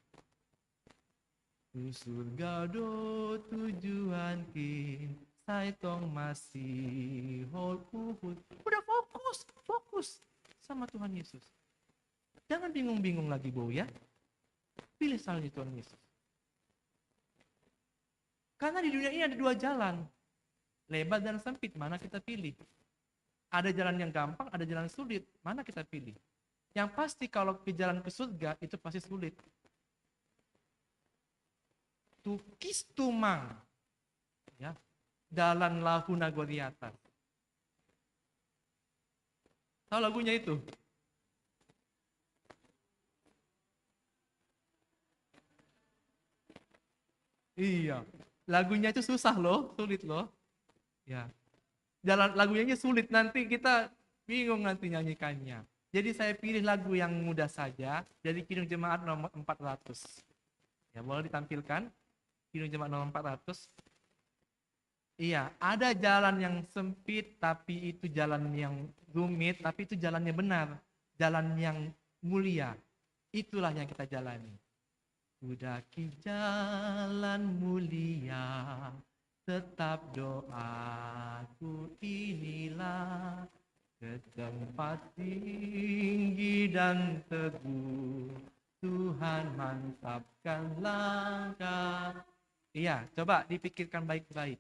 Speaker 1: Surga do tujuan kin, saya tong masih hol uhud. Udah fokus sama Tuhan Yesus. Jangan bingung-bingung lagi Bu ya. Pilih salahnya Tuhan Yesus. Karena di dunia ini ada 2 jalan. Lebar dan sempit, mana kita pilih? Ada jalan yang gampang, ada jalan sulit, mana kita pilih? Yang pasti kalau ke jalan ke surga itu pasti sulit. Tukis tumang, ya, dalan lahu nagoriata. Tahu lagunya itu? Iya, lagunya itu susah loh, sulit loh. Ya, jalan lagunya sulit, nanti kita bingung nanti nyanyikannya. Jadi saya pilih lagu yang mudah saja dari Kidung Jemaat nomor 400. Ya, boleh ditampilkan Kidung Jemaat nomor 400. Iya, ada jalan yang sempit tapi itu jalan yang rumit, tapi itu jalannya benar, jalan yang mulia. Itulah yang kita jalani. Kudaki jalan mulia, tetap doaku inilah, ke tempat tinggi dan teguh, Tuhan mantapkan langkah. Iya, coba dipikirkan baik-baik.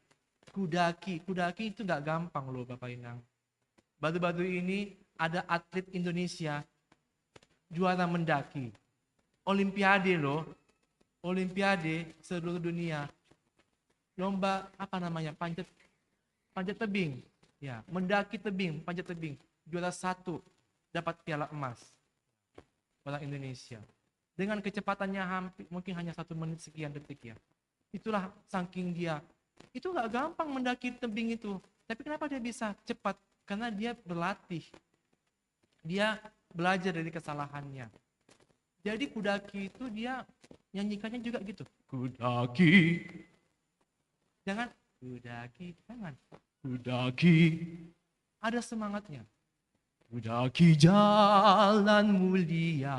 Speaker 1: Kudaki itu nggak gampang loh Bapak Inang. Baru-baru ini ada atlet Indonesia juara mendaki. Olimpiade loh, Olimpiade seluruh dunia. Lomba apa namanya? Panjat tebing. Ya, mendaki tebing, panjat tebing. Juara 1 dapat piala emas. Orang Indonesia. Dengan kecepatannya hampir mungkin hanya 1 menit sekian detik ya. Itulah saking dia. Itu nggak gampang mendaki tebing itu. Tapi kenapa dia bisa cepat? Karena dia berlatih. Dia belajar dari kesalahannya. Jadi kudaki itu dia nyanyikannya juga gitu. Kudaki. Jangan. Kudaki. Jangan. Kudaki. Ada semangatnya. Kudaki jalan mulia.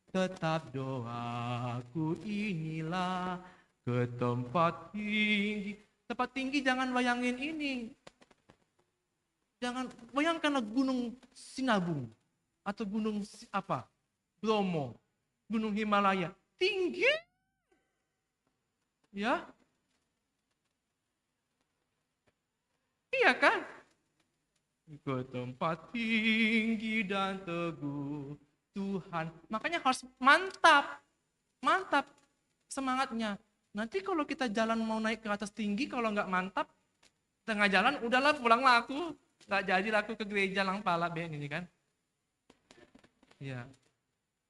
Speaker 1: Tetap doaku inilah. Ke tempat tinggi. Tempat tinggi jangan bayangin ini. Jangan bayangkanlah gunung Sinabung atau gunung apa? Bromo, gunung Himalaya. Tinggi. Ya. Iya kan? Ke tempat tinggi dan teguh Tuhan. Makanya harus mantap. Mantap semangatnya. Nanti kalau kita jalan mau naik ke atas tinggi, kalau nggak mantap, tengah jalan, udahlah pulanglah aku. Nggak jadi aku ke gereja Langpala Ben ini kan. Ya.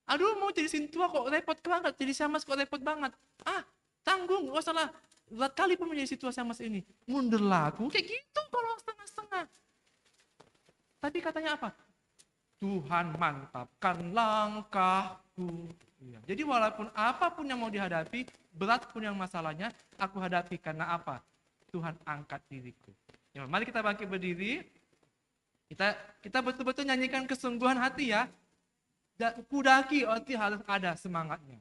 Speaker 1: Aduh mau jadi sintua kok repot banget, jadi samas kok repot banget. Tanggung, gak usah lah. Berat kali pun menjadi sintua samas ini. Munderlah aku, kayak gitu kalau setengah-setengah. Tapi katanya apa? Tuhan mantapkan langkahku. Ya. Jadi walaupun apapun yang mau dihadapi, berat pun yang masalahnya, aku hadapi karena apa? Tuhan angkat diriku. Ya, mari kita bangkit berdiri. Kita betul-betul nyanyikan kesungguhan hati ya. Kudaki arti harus ada semangatnya.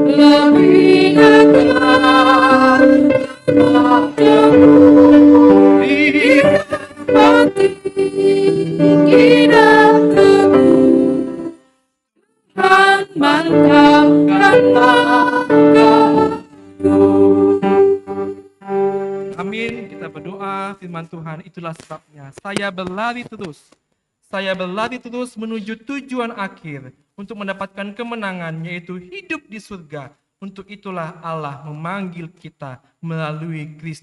Speaker 5: Lebih tidak teguh, Tuhan mantapkan langkahku.
Speaker 1: Amin. Kita berdoa firman Tuhan, itulah sebabnya saya berlari terus. Saya berlari terus menuju tujuan akhir untuk mendapatkan kemenangan, yaitu hidup di surga. Untuk itulah Allah memanggil kita melalui Kristus.